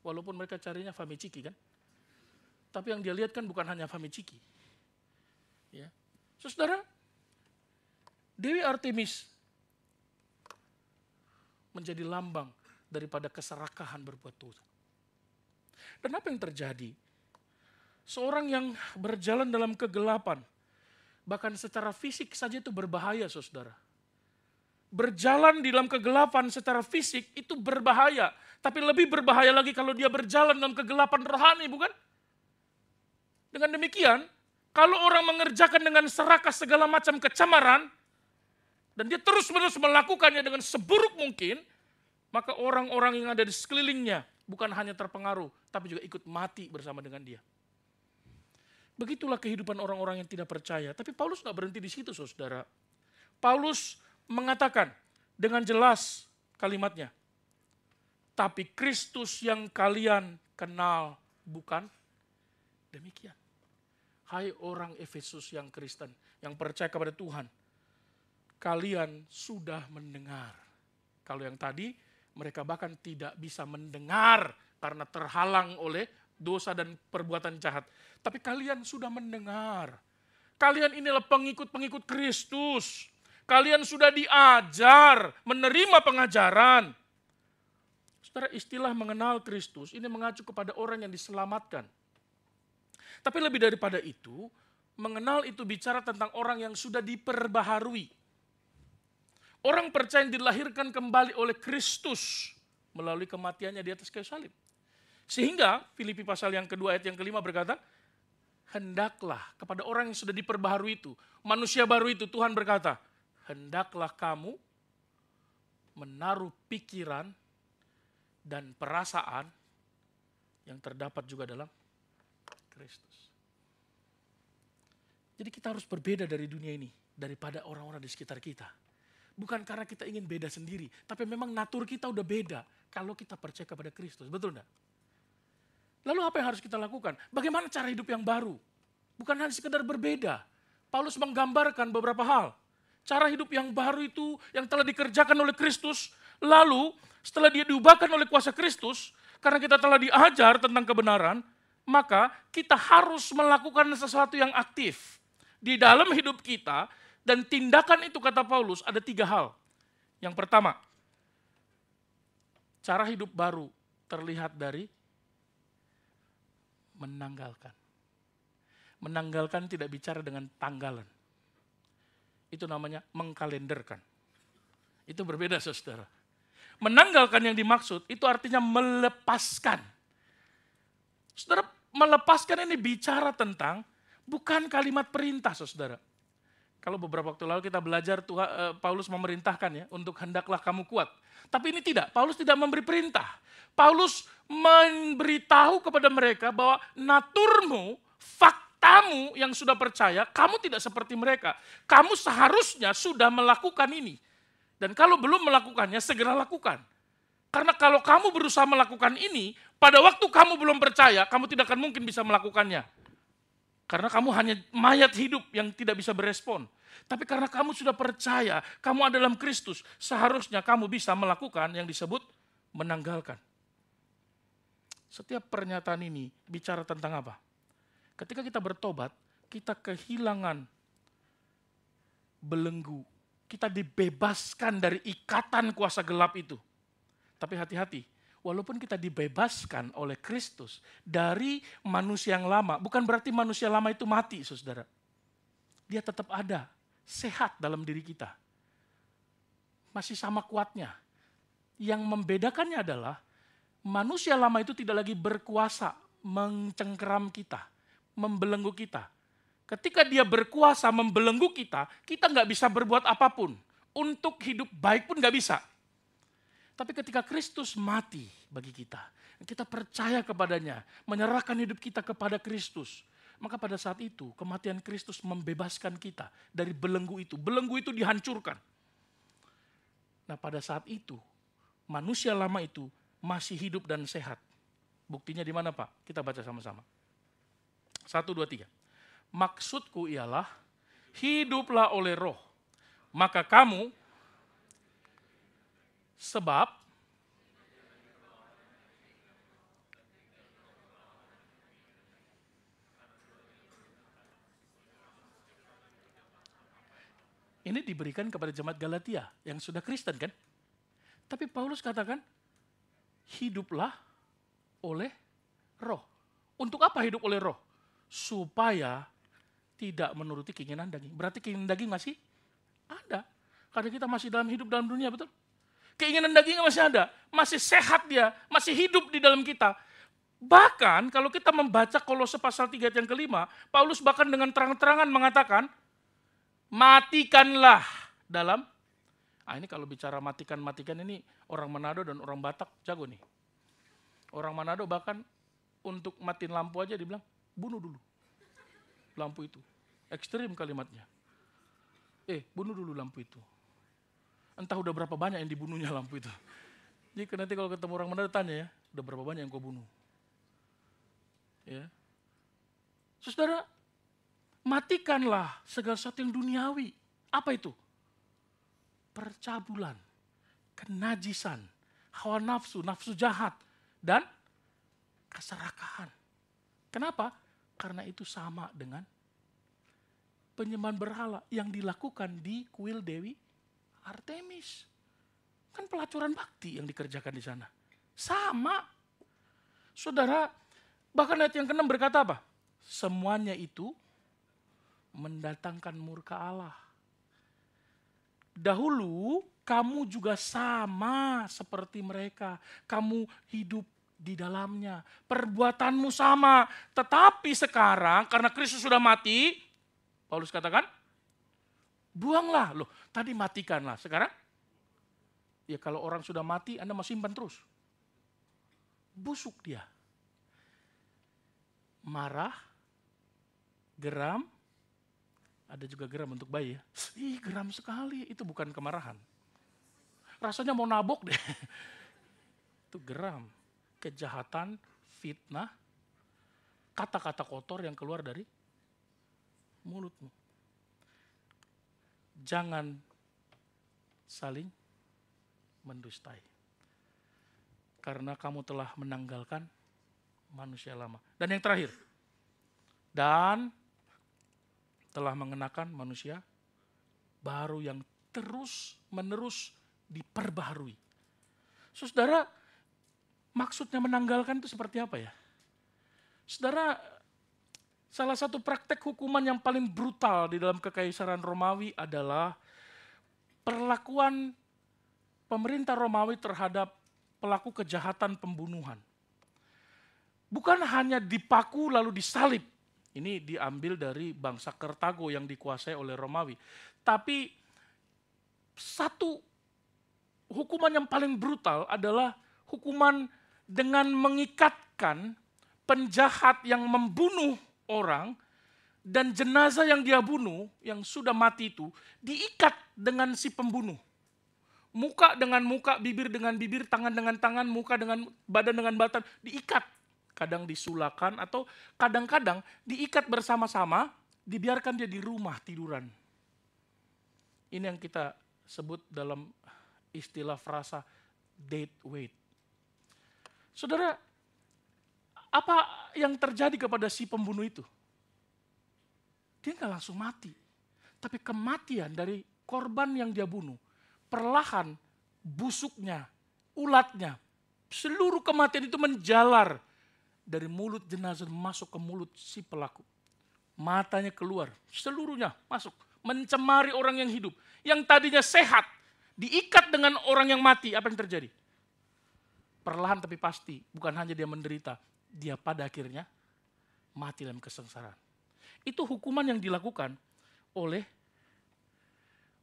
Walaupun mereka carinya Famiciki kan. Tapi yang dia lihat kan bukan hanya Famiciki. Ya. Saudara, Dewi Artemis menjadi lambang daripada keserakahan berbuat dosa. Dan apa yang terjadi? Seorang yang berjalan dalam kegelapan, bahkan secara fisik saja itu berbahaya, saudara. Berjalan di dalam kegelapan secara fisik itu berbahaya. Tapi lebih berbahaya lagi kalau dia berjalan dalam kegelapan rohani, bukan? Dengan demikian, kalau orang mengerjakan dengan serakah segala macam kecemaran, dan dia terus-menerus melakukannya dengan seburuk mungkin, maka orang-orang yang ada di sekelilingnya bukan hanya terpengaruh, tapi juga ikut mati bersama dengan dia. Begitulah kehidupan orang-orang yang tidak percaya. Tapi Paulus nggak berhenti di situ, saudara. Paulus mengatakan dengan jelas kalimatnya, tapi Kristus yang kalian kenal bukan demikian. Hai orang Efesus yang Kristen, yang percaya kepada Tuhan, kalian sudah mendengar. Kalau yang tadi, mereka bahkan tidak bisa mendengar karena terhalang oleh dosa dan perbuatan jahat. Tapi kalian sudah mendengar. Kalian inilah pengikut-pengikut Kristus. Kalian sudah diajar, menerima pengajaran. Saudara, istilah mengenal Kristus ini mengacu kepada orang yang diselamatkan. Tapi lebih daripada itu, mengenal itu bicara tentang orang yang sudah diperbaharui. Orang percaya yang dilahirkan kembali oleh Kristus melalui kematiannya di atas kayu salib. Sehingga Filipi pasal yang kedua ayat yang kelima berkata, hendaklah kepada orang yang sudah diperbaharui itu, manusia baru itu, Tuhan berkata, hendaklah kamu menaruh pikiran dan perasaan yang terdapat juga dalam Kristus. Jadi kita harus berbeda dari dunia ini, daripada orang-orang di sekitar kita. Bukan karena kita ingin beda sendiri, tapi memang natur kita udah beda kalau kita percaya kepada Kristus, betul enggak? Lalu apa yang harus kita lakukan? Bagaimana cara hidup yang baru? Bukan hanya sekedar berbeda. Paulus menggambarkan beberapa hal. Cara hidup yang baru itu yang telah dikerjakan oleh Kristus, lalu setelah dia diubahkan oleh kuasa Kristus, karena kita telah diajar tentang kebenaran, maka kita harus melakukan sesuatu yang aktif di dalam hidup kita. Dan tindakan itu, kata Paulus, ada 3 hal. Yang pertama, cara hidup baru terlihat dari menanggalkan. Menanggalkan tidak bicara dengan tanggalan. Itu namanya mengkalenderkan. Itu berbeda, saudara. Menanggalkan yang dimaksud itu artinya melepaskan. Saudara, melepaskan ini bicara tentang bukan kalimat perintah, saudara. Kalau beberapa waktu lalu kita belajar Paulus memerintahkan ya untuk hendaklah kamu kuat. Tapi ini tidak, Paulus tidak memberi perintah. Paulus memberitahu kepada mereka bahwa naturmu, fakta kamu yang sudah percaya, kamu tidak seperti mereka. Kamu seharusnya sudah melakukan ini. Dan kalau belum melakukannya, segera lakukan. Karena kalau kamu berusaha melakukan ini, pada waktu kamu belum percaya, kamu tidak akan mungkin bisa melakukannya. Karena kamu hanya mayat hidup yang tidak bisa berespon. Tapi karena kamu sudah percaya, kamu ada dalam Kristus, seharusnya kamu bisa melakukan yang disebut menanggalkan. Setiap pernyataan ini bicara tentang apa? Ketika kita bertobat, kita kehilangan belenggu. Kita dibebaskan dari ikatan kuasa gelap itu. Tapi hati-hati, walaupun kita dibebaskan oleh Kristus dari manusia yang lama, bukan berarti manusia lama itu mati, saudara. Dia tetap ada, sehat dalam diri kita. Masih sama kuatnya. Yang membedakannya adalah, manusia lama itu tidak lagi berkuasa mencengkeram kita, membelenggu kita. Ketika dia berkuasa membelenggu kita, kita nggak bisa berbuat apapun. Untuk hidup baik pun nggak bisa. Tapi ketika Kristus mati bagi kita, kita percaya kepadanya, menyerahkan hidup kita kepada Kristus, maka pada saat itu kematian Kristus membebaskan kita dari belenggu itu. Belenggu itu dihancurkan. Nah pada saat itu, manusia lama itu masih hidup dan sehat. Buktinya di mana Pak? Kita baca sama-sama. 1, 2, 3. Maksudku ialah, hiduplah oleh roh. Maka kamu, sebab ini diberikan kepada jemaat Galatia yang sudah Kristen kan? Tapi Paulus katakan, hiduplah oleh roh. Untuk apa hidup oleh roh? Supaya tidak menuruti keinginan daging. Berarti keinginan daging masih ada. Karena kita masih dalam hidup dalam dunia, betul? Keinginan dagingnya masih ada. Masih sehat dia, masih hidup di dalam kita. Bahkan kalau kita membaca Kolose pasal 3 ayat yang kelima, Paulus bahkan dengan terang-terangan mengatakan, matikanlah dalam, ini kalau bicara matikan ini orang Manado dan orang Batak jago nih. Orang Manado bahkan untuk matiin lampu aja dibilang, bunuh dulu lampu itu. Ekstrim kalimatnya. Bunuh dulu lampu itu. Entah udah berapa banyak yang dibunuhnya lampu itu. Jadi nanti kalau ketemu orang Manado tanya ya, udah berapa banyak yang kau bunuh. Ya. Saudara, matikanlah segala sesuatu yang duniawi. Apa itu? Percabulan, kenajisan, hawa nafsu, nafsu jahat, dan keserakahan. Kenapa? Karena itu sama dengan penyembahan berhala yang dilakukan di kuil Dewi Artemis. Kan pelacuran bakti yang dikerjakan di sana. Sama. Saudara, bahkan ayat yang ke-6 berkata apa? Semuanya itu mendatangkan murka Allah. Dahulu kamu juga sama seperti mereka. Kamu hidup di dalamnya. Perbuatanmu sama. Tetapi sekarang karena Kristus sudah mati, Paulus katakan, buanglah. Loh, tadi matikanlah. Sekarang, ya kalau orang sudah mati, Anda mau simpan terus. Busuk dia. Marah, geram, ada juga geram untuk bayi ya. Geram sekali, itu bukan kemarahan. Rasanya mau nabok deh. Itu geram. Kejahatan, fitnah, kata-kata kotor yang keluar dari mulutmu. Jangan saling mendustai. Karena kamu telah menanggalkan manusia lama. Dan yang terakhir, dan telah mengenakan manusia baru yang terus-menerus diperbaharui. Saudara, maksudnya menanggalkan itu seperti apa ya? Saudara, salah satu praktek hukuman yang paling brutal di dalam kekaisaran Romawi adalah perlakuan pemerintah Romawi terhadap pelaku kejahatan pembunuhan. Bukan hanya dipaku lalu disalib. Ini diambil dari bangsa Kartago yang dikuasai oleh Romawi. Tapi satu hukuman yang paling brutal adalah hukuman dengan mengikatkan penjahat yang membunuh orang Dan jenazah yang dia bunuh, yang sudah mati itu, diikat dengan si pembunuh. Muka dengan muka, bibir dengan bibir, tangan dengan tangan, muka dengan badan dengan badan, diikat. Kadang disulakan atau kadang-kadang diikat bersama-sama, dibiarkan dia di rumah tiduran. Ini yang kita sebut dalam istilah frasa dead weight. Saudara, apa yang terjadi kepada si pembunuh itu? Dia nggak langsung mati. Tapi kematian dari korban yang dia bunuh, perlahan busuknya, ulatnya, seluruh kematian itu menjalar dari mulut jenazah masuk ke mulut si pelaku. Matanya keluar, seluruhnya masuk, mencemari orang yang hidup. Yang tadinya sehat, diikat dengan orang yang mati, apa yang terjadi? Perlahan tapi pasti, bukan hanya dia menderita, dia pada akhirnya mati dalam kesengsaraan. Itu hukuman yang dilakukan oleh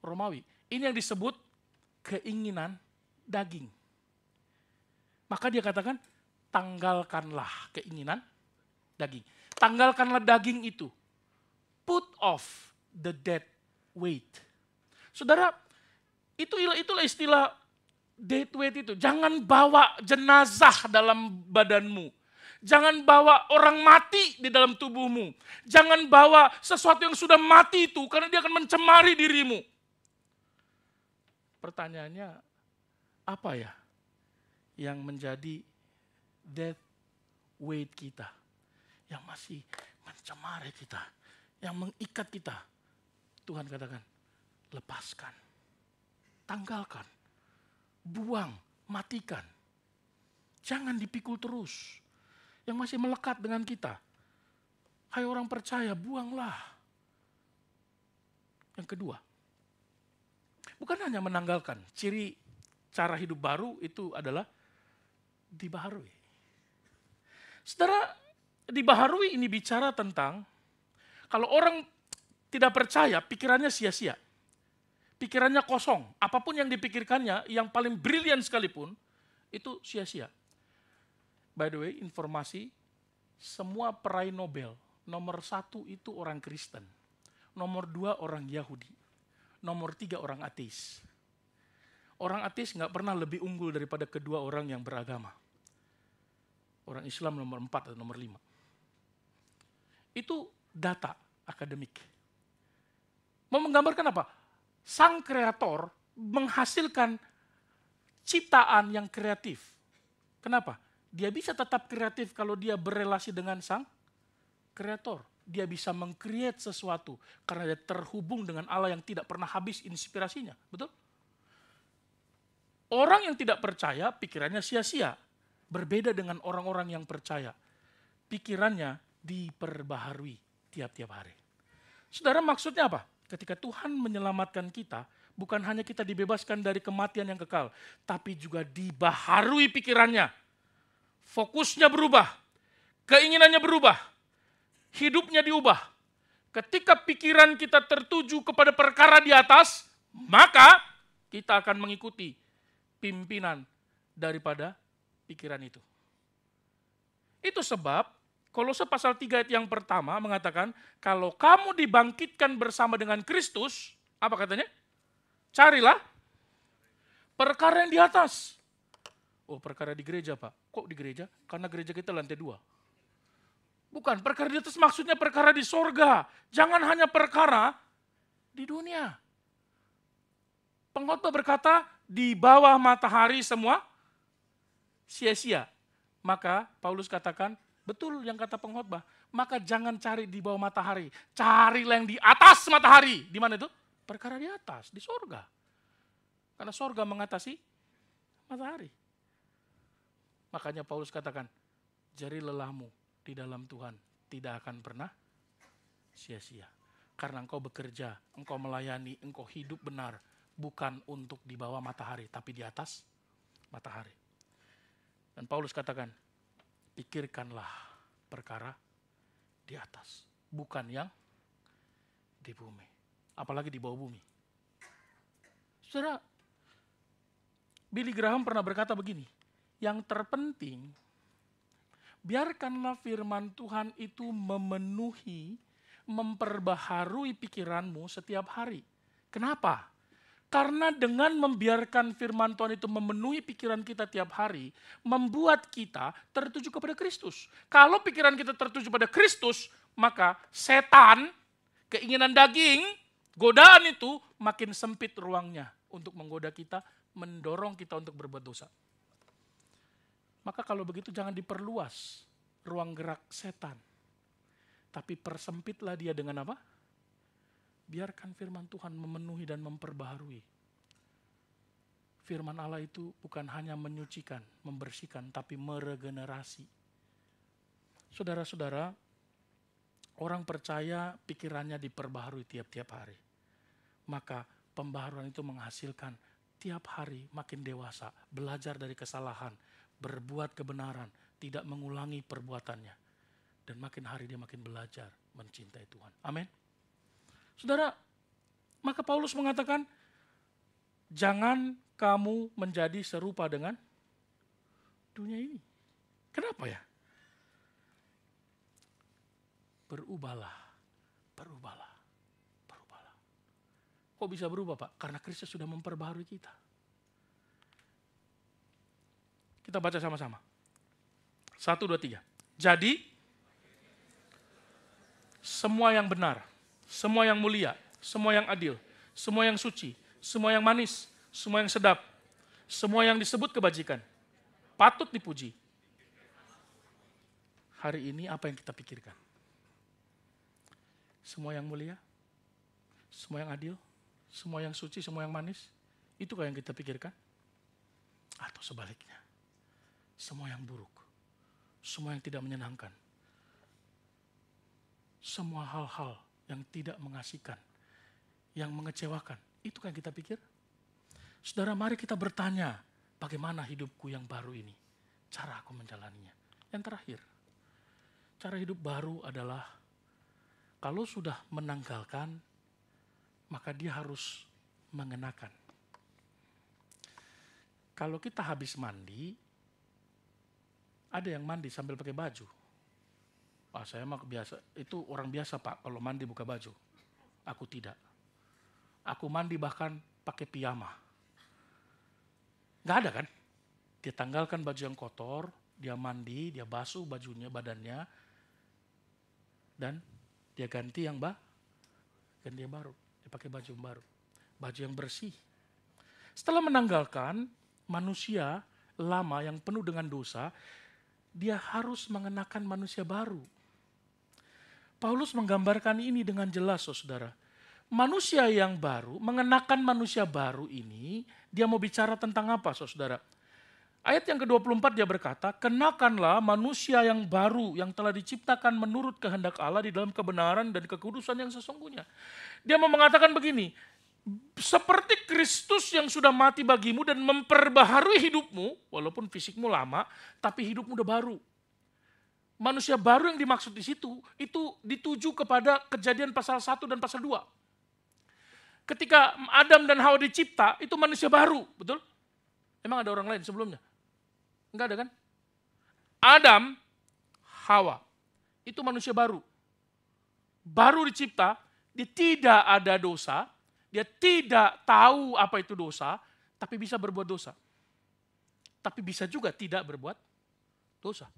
Romawi. Ini yang disebut keinginan daging. Maka dia katakan, tanggalkanlah keinginan daging. Tanggalkanlah daging itu. Put off the dead weight. Saudara, itulah istilah dead weight itu. Jangan bawa jenazah dalam badanmu. Jangan bawa orang mati di dalam tubuhmu. Jangan bawa sesuatu yang sudah mati itu, karena dia akan mencemari dirimu. Pertanyaannya, apa ya yang menjadi death weight kita? Yang masih mencemari kita, yang mengikat kita. Tuhan katakan, lepaskan, tanggalkan, buang, matikan. Jangan dipikul terus. Yang masih melekat dengan kita. Hai orang percaya, buanglah. Yang kedua, bukan hanya menanggalkan, ciri cara hidup baru itu adalah dibaharui. Saudara, dibaharui ini bicara tentang, kalau orang tidak percaya, pikirannya sia-sia. Pikirannya kosong, apapun yang dipikirkannya, yang paling brilian sekalipun, itu sia-sia. By the way, informasi, semua peraih Nobel, nomor 1 itu orang Kristen, nomor 2 orang Yahudi, nomor 3 orang ateis. Orang ateis nggak pernah lebih unggul daripada kedua orang yang beragama. Orang Islam nomor 4 atau nomor 5. Itu data akademik. Mau menggambarkan apa? Sang kreator menghasilkan ciptaan yang kreatif. Kenapa? Dia bisa tetap kreatif kalau dia berelasi dengan sang kreator. Dia bisa meng-create sesuatu karena dia terhubung dengan Allah yang tidak pernah habis inspirasinya. Betul? Orang yang tidak percaya, pikirannya sia-sia. Berbeda dengan orang-orang yang percaya. Pikirannya diperbaharui tiap-tiap hari. Saudara, maksudnya apa? Ketika Tuhan menyelamatkan kita, bukan hanya kita dibebaskan dari kematian yang kekal, tapi juga dibaharui pikirannya. Fokusnya berubah, keinginannya berubah, hidupnya diubah. Ketika pikiran kita tertuju kepada perkara di atas, maka kita akan mengikuti pimpinan daripada pikiran itu. Itu sebab Kolose pasal 3 ayat yang pertama mengatakan, kalau kamu dibangkitkan bersama dengan Kristus, apa katanya? Carilah perkara yang di atas. Oh, perkara di gereja, Pak. Kok di gereja? Karena gereja kita lantai 2. Bukan, perkara di atas maksudnya perkara di sorga. Jangan hanya perkara di dunia. Pengkhotbah berkata, di bawah matahari semua sia-sia. Maka Paulus katakan, betul yang kata pengkhotbah. Maka jangan cari di bawah matahari. Carilah yang di atas matahari. Di mana itu? Perkara di atas, di sorga. Karena sorga mengatasi matahari. Makanya Paulus katakan, jari lelahmu di dalam Tuhan tidak akan pernah sia-sia. Karena engkau bekerja, engkau melayani, engkau hidup benar. Bukan untuk di bawah matahari, tapi di atas matahari. Dan Paulus katakan, pikirkanlah perkara di atas. Bukan yang di bumi. Apalagi di bawah bumi. Saudara, Billy Graham pernah berkata begini, yang terpenting, biarkanlah firman Tuhan itu memenuhi, memperbaharui pikiranmu setiap hari. Kenapa? Karena dengan membiarkan firman Tuhan itu memenuhi pikiran kita tiap hari, membuat kita tertuju kepada Kristus. Kalau pikiran kita tertuju pada Kristus, maka setan, keinginan daging, godaan itu makin sempit ruangnya untuk menggoda kita, mendorong kita untuk berbuat dosa. Maka kalau begitu jangan diperluas ruang gerak setan. Tapi persempitlah dia dengan apa? Biarkan firman Tuhan memenuhi dan memperbaharui. Firman Allah itu bukan hanya menyucikan, membersihkan, tapi meregenerasi. Saudara-saudara, orang percaya pikirannya diperbaharui tiap-tiap hari. Maka pembaharuan itu menghasilkan tiap hari makin dewasa, belajar dari kesalahan, berbuat kebenaran, tidak mengulangi perbuatannya. Dan makin hari dia makin belajar mencintai Tuhan. Amin. Saudara, maka Paulus mengatakan, jangan kamu menjadi serupa dengan dunia ini. Kenapa ya? Berubahlah. Kok bisa berubah, Pak? Karena Kristus sudah memperbaharui kita. Kita baca sama-sama. 1, 2, 3. Jadi, semua yang benar, semua yang mulia, semua yang adil, semua yang suci, semua yang manis, semua yang sedap, semua yang disebut kebajikan, patut dipuji. Hari ini apa yang kita pikirkan? Semua yang mulia, semua yang adil, semua yang suci, semua yang manis, itukah yang kita pikirkan? Atau sebaliknya, semua yang buruk, semua yang tidak menyenangkan, semua hal-hal yang tidak mengasihkan, yang mengecewakan, itu kan kita pikir. Saudara, mari kita bertanya, bagaimana hidupku yang baru ini? Cara aku menjalaninya. Yang terakhir, cara hidup baru adalah kalau sudah menanggalkan, maka dia harus mengenakan. Kalau kita habis mandi, ada yang mandi sambil pakai baju. Saya mah biasa, itu orang biasa Pak, kalau mandi buka baju. Aku tidak. Aku mandi bahkan pakai piyama. Gak ada kan? Dia tanggalkan baju yang kotor, dia mandi, dia basuh bajunya, badannya, dan dia ganti yang ganti yang baru. Dia pakai baju yang baru. Baju yang bersih. Setelah menanggalkan manusia lama yang penuh dengan dosa, dia harus mengenakan manusia baru. Paulus menggambarkan ini dengan jelas, saudara. Manusia yang baru, mengenakan manusia baru ini, dia mau bicara tentang apa, saudara? Ayat yang ke-24 dia berkata, kenakanlah manusia yang baru, yang telah diciptakan menurut kehendak Allah di dalam kebenaran dan kekudusan yang sesungguhnya. Dia mau mengatakan begini, seperti Kristus yang sudah mati bagimu dan memperbaharui hidupmu, walaupun fisikmu lama, tapi hidupmu udah baru. Manusia baru yang dimaksud di situ, itu dituju kepada Kejadian pasal 1 dan pasal 2. Ketika Adam dan Hawa dicipta, itu manusia baru, betul? Emang ada orang lain sebelumnya? Enggak ada kan? Adam, Hawa, itu manusia baru. Baru dicipta, dia tidak ada dosa, dia tidak tahu apa itu dosa, tapi bisa berbuat dosa. Tapi bisa juga tidak berbuat dosa.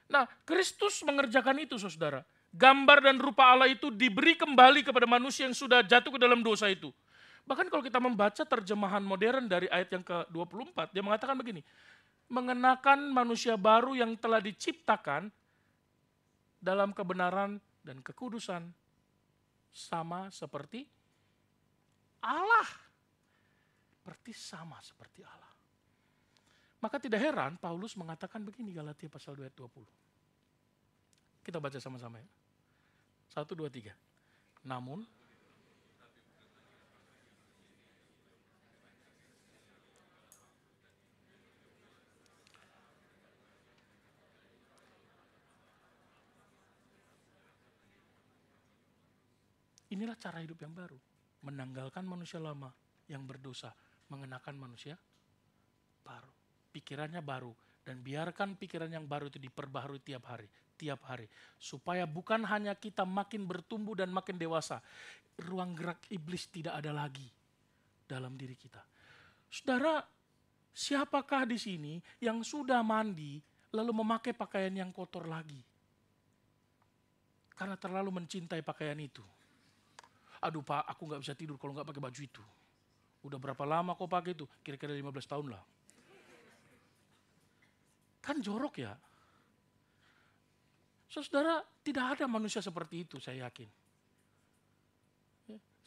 Nah, Kristus mengerjakan itu, saudara. Gambar dan rupa Allah itu diberi kembali kepada manusia yang sudah jatuh ke dalam dosa itu. Bahkan kalau kita membaca terjemahan modern dari ayat yang ke-24, dia mengatakan begini, mengenakan manusia baru yang telah diciptakan dalam kebenaran dan kekudusan, sama seperti Allah. Berarti sama seperti Allah. Maka tidak heran Paulus mengatakan begini, Galatia pasal 2 ayat 20. Kita baca sama-sama ya. 1, 2, 3. Namun, inilah cara hidup yang baru. Menanggalkan manusia lama yang berdosa, mengenakan manusia baru. Pikirannya baru Dan biarkan pikiran yang baru itu diperbaharui tiap hari. Supaya bukan hanya kita makin bertumbuh dan makin dewasa, ruang gerak iblis tidak ada lagi dalam diri kita. Saudara, siapakah di sini yang sudah mandi lalu memakai pakaian yang kotor lagi? Karena terlalu mencintai pakaian itu. Aduh Pak, aku gak bisa tidur kalau gak pakai baju itu. Udah berapa lama kau pakai itu? Kira-kira 15 tahun lah. Kan jorok ya. Saudara, tidak ada manusia seperti itu, saya yakin.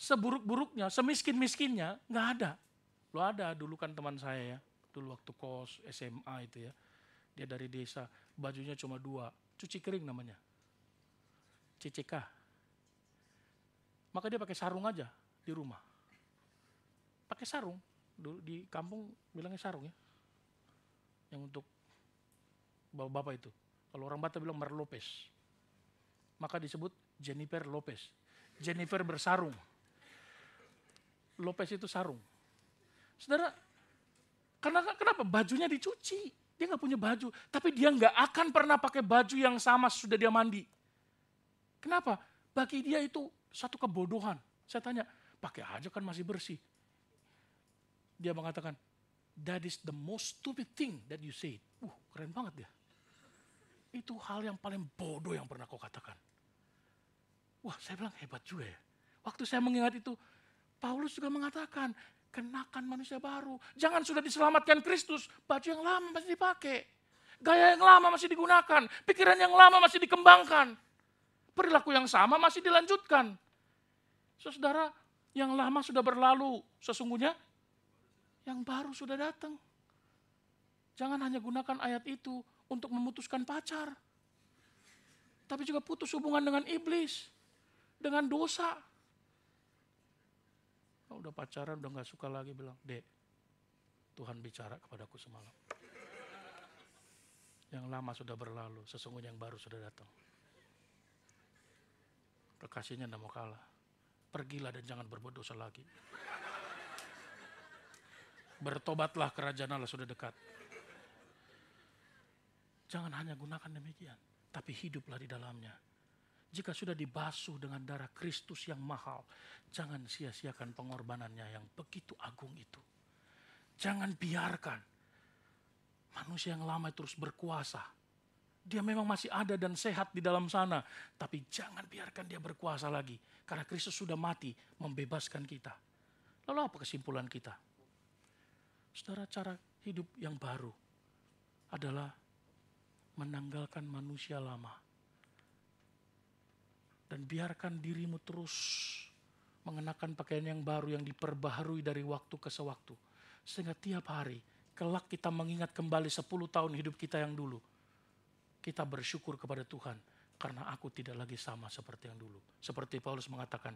Seburuk-buruknya, semiskin-miskinnya, nggak ada. Lo ada dulu kan teman saya ya, dulu waktu kos SMA itu ya. Dia dari desa, bajunya cuma 2, cuci kering namanya. CCK. Maka dia pakai sarung aja di rumah. Pakai sarung, dulu di kampung bilangnya sarung ya. Yang untuk bapak-bapak itu. Kalau orang Batak bilang Mar Lopez. Maka disebut Jennifer Lopez. Jennifer bersarung. Lopez itu sarung. Saudara, kenapa? Bajunya dicuci. Dia gak punya baju. Tapi dia gak akan pernah pakai baju yang sama sudah dia mandi. Kenapa? Bagi dia itu satu kebodohan. Saya tanya, pakai aja kan masih bersih. Dia mengatakan, that is the most stupid thing that you said. Keren banget dia. Itu hal yang paling bodoh yang pernah kau katakan. Wah, saya bilang hebat juga ya. Waktu saya mengingat itu, Paulus juga mengatakan, kenakan manusia baru. Jangan sudah diselamatkan Kristus, baju yang lama masih dipakai. Gaya yang lama masih digunakan, pikiran yang lama masih dikembangkan. Perilaku yang sama masih dilanjutkan. Saudara, yang lama sudah berlalu, sesungguhnya yang baru sudah datang. Jangan hanya gunakan ayat itu untuk memutuskan pacar. Tapi juga putus hubungan dengan iblis. Dengan dosa. Udah pacaran, udah gak suka lagi, bilang, Dek, Tuhan bicara kepadaku semalam. Yang lama sudah berlalu, sesungguhnya yang baru sudah datang. Kekasihnya tidak mau kalah. Pergilah dan jangan berbuat dosa lagi. Bertobatlah, kerajaan Allah sudah dekat. Jangan hanya gunakan demikian, tapi hiduplah di dalamnya. Jika sudah dibasuh dengan darah Kristus yang mahal, jangan sia-siakan pengorbanannya yang begitu agung itu. Jangan biarkan manusia yang lama terus berkuasa. Dia memang masih ada dan sehat di dalam sana, tapi jangan biarkan dia berkuasa lagi. Karena Kristus sudah mati membebaskan kita. Lalu apa kesimpulan kita? Saudara, cara hidup yang baru adalah menanggalkan manusia lama. Dan biarkan dirimu terus mengenakan pakaian yang baru yang diperbaharui dari waktu ke sewaktu. Sehingga tiap hari, kelak kita mengingat kembali 10 tahun hidup kita yang dulu. Kita bersyukur kepada Tuhan karena aku tidak lagi sama seperti yang dulu. Seperti Paulus mengatakan,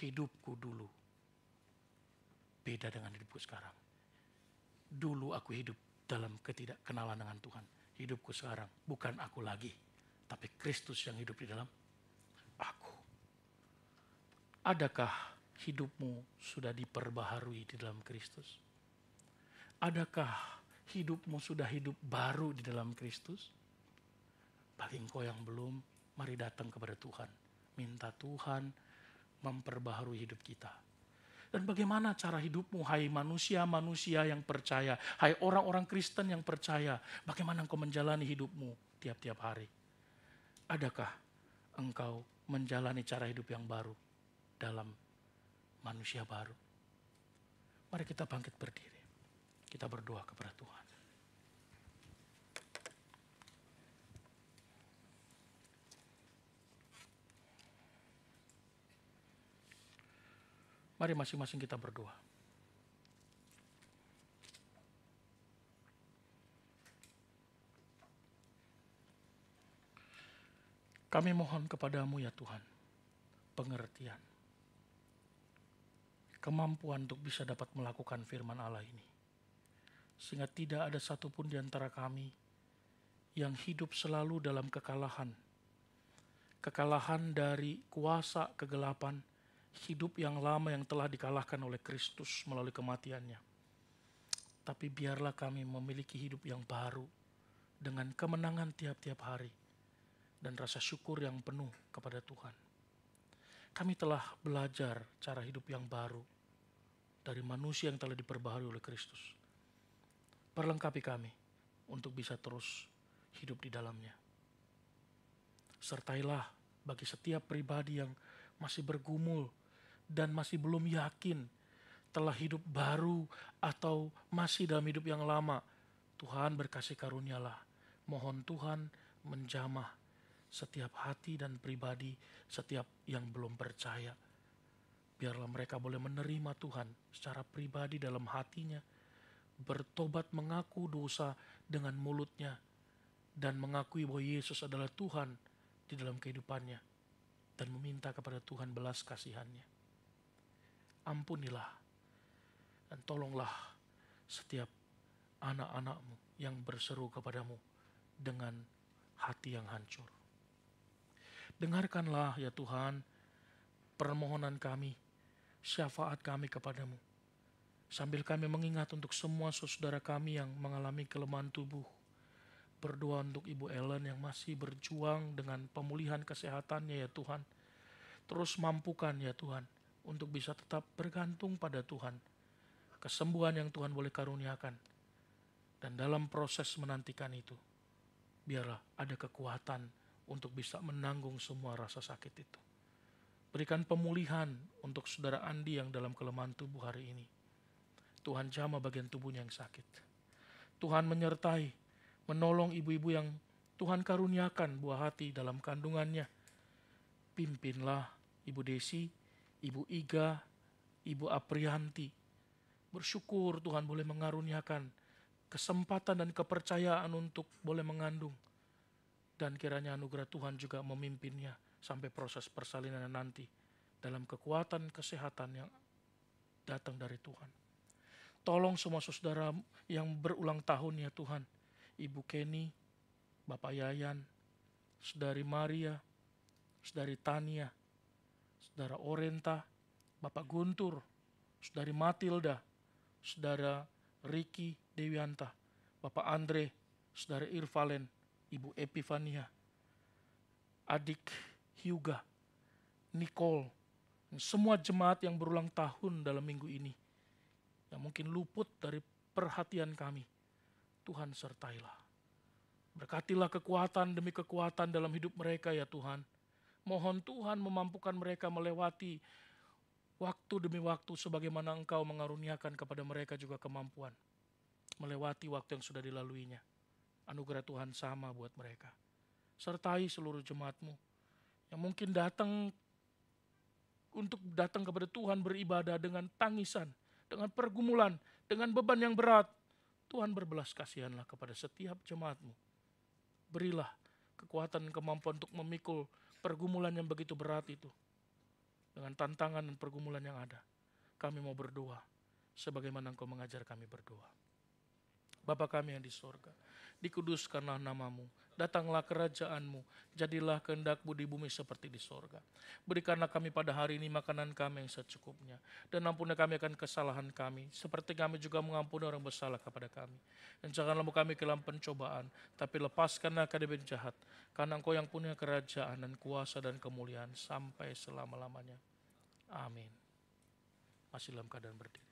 hidupku dulu beda dengan hidupku sekarang. Dulu aku hidup dalam ketidakkenalan dengan Tuhan. Hidupku sekarang bukan aku lagi, tapi Kristus yang hidup di dalam aku. Adakah hidupmu sudah diperbaharui di dalam Kristus? Adakah hidupmu sudah hidup baru di dalam Kristus? Bagi engkau yang belum, mari datang kepada Tuhan. Minta Tuhan memperbaharui hidup kita. Dan bagaimana cara hidupmu, hai manusia-manusia yang percaya, hai orang-orang Kristen yang percaya, bagaimana engkau menjalani hidupmu tiap-tiap hari? Adakah engkau menjalani cara hidup yang baru dalam manusia baru? Mari kita bangkit berdiri. Kita berdoa kepada Tuhan. Mari masing-masing kita berdoa. Kami mohon kepadamu ya Tuhan, pengertian, kemampuan untuk bisa dapat melakukan firman Allah ini. Sehingga tidak ada satupun di antara kami yang hidup selalu dalam kekalahan. Kekalahan dari kuasa kegelapan, hidup yang lama yang telah dikalahkan oleh Kristus melalui kematiannya. Tapi biarlah kami memiliki hidup yang baru dengan kemenangan tiap-tiap hari dan rasa syukur yang penuh kepada Tuhan. Kami telah belajar cara hidup yang baru dari manusia yang telah diperbaharui oleh Kristus. Perlengkapi kami untuk bisa terus hidup di dalamnya. Sertailah bagi setiap pribadi yang masih bergumul dan masih belum yakin telah hidup baru atau masih dalam hidup yang lama. Tuhan berkasih karunialah. Mohon Tuhan menjamah setiap hati dan pribadi, setiap yang belum percaya. Biarlah mereka boleh menerima Tuhan secara pribadi dalam hatinya, bertobat mengaku dosa dengan mulutnya, dan mengakui bahwa Yesus adalah Tuhan di dalam kehidupannya, dan meminta kepada Tuhan belas kasihannya. Ampunilah dan tolonglah setiap anak-anakmu yang berseru kepadamu dengan hati yang hancur. Dengarkanlah ya Tuhan permohonan kami, syafaat kami kepadamu. Sambil kami mengingat untuk semua saudara kami yang mengalami kelemahan tubuh. Berdoa untuk Ibu Ellen yang masih berjuang dengan pemulihan kesehatannya ya Tuhan. Terus mampukan ya Tuhan untuk bisa tetap bergantung pada Tuhan. Kesembuhan yang Tuhan boleh karuniakan. Dan dalam proses menantikan itu, biarlah ada kekuatan untuk bisa menanggung semua rasa sakit itu. Berikan pemulihan untuk saudara Andi yang dalam kelemahan tubuh hari ini. Tuhan jamah bagian tubuhnya yang sakit. Tuhan menyertai, menolong ibu-ibu yang Tuhan karuniakan buah hati dalam kandungannya. Pimpinlah Ibu Desi, Ibu Iga, Ibu Aprianti. Bersyukur Tuhan boleh mengaruniakan kesempatan dan kepercayaan untuk boleh mengandung. Dan kiranya anugerah Tuhan juga memimpinnya sampai proses persalinan nanti dalam kekuatan kesehatan yang datang dari Tuhan. Tolong semua saudara yang berulang tahun ya Tuhan. Ibu Kenny, Bapak Yayan, Saudari Maria, Saudari Tania, Saudara Orenta, Bapak Guntur, Saudari Matilda, Saudara Ricky Dewianta, Bapak Andre, Saudara Irvalen, Ibu Epifania, Adik Hyuga, Nicole, dan semua jemaat yang berulang tahun dalam minggu ini, yang mungkin luput dari perhatian kami. Tuhan sertailah. Berkatilah kekuatan demi kekuatan dalam hidup mereka ya Tuhan. Mohon Tuhan memampukan mereka melewati waktu demi waktu sebagaimana Engkau mengaruniakan kepada mereka juga kemampuan. Melewati waktu yang sudah dilaluinya. Anugerah Tuhan sama buat mereka. Sertai seluruh jemaat-Mu yang mungkin datang kepada Tuhan beribadah dengan tangisan, dengan pergumulan, dengan beban yang berat. Tuhan berbelas kasihanlah kepada setiap jemaat-Mu. Berilah kekuatan dan kemampuan untuk memikul pergumulan yang begitu berat itu. Dengan tantangan dan pergumulan yang ada. Kami mau berdoa sebagaimana Engkau mengajar kami berdoa. Bapa kami yang di sorga, dikuduskanlah namamu, datanglah kerajaan-Mu, jadilah kehendak-Mu di bumi seperti di sorga. Berikanlah kami pada hari ini makanan kami yang secukupnya, dan ampuni kami akan kesalahan kami, seperti kami juga mengampuni orang bersalah kepada kami. Dan janganlah kami ke dalam pencobaan, tapi lepaskanlah dari jahat, karena Engkau yang punya kerajaan dan kuasa dan kemuliaan sampai selama-lamanya. Amin. Masih dalam keadaan berdiri.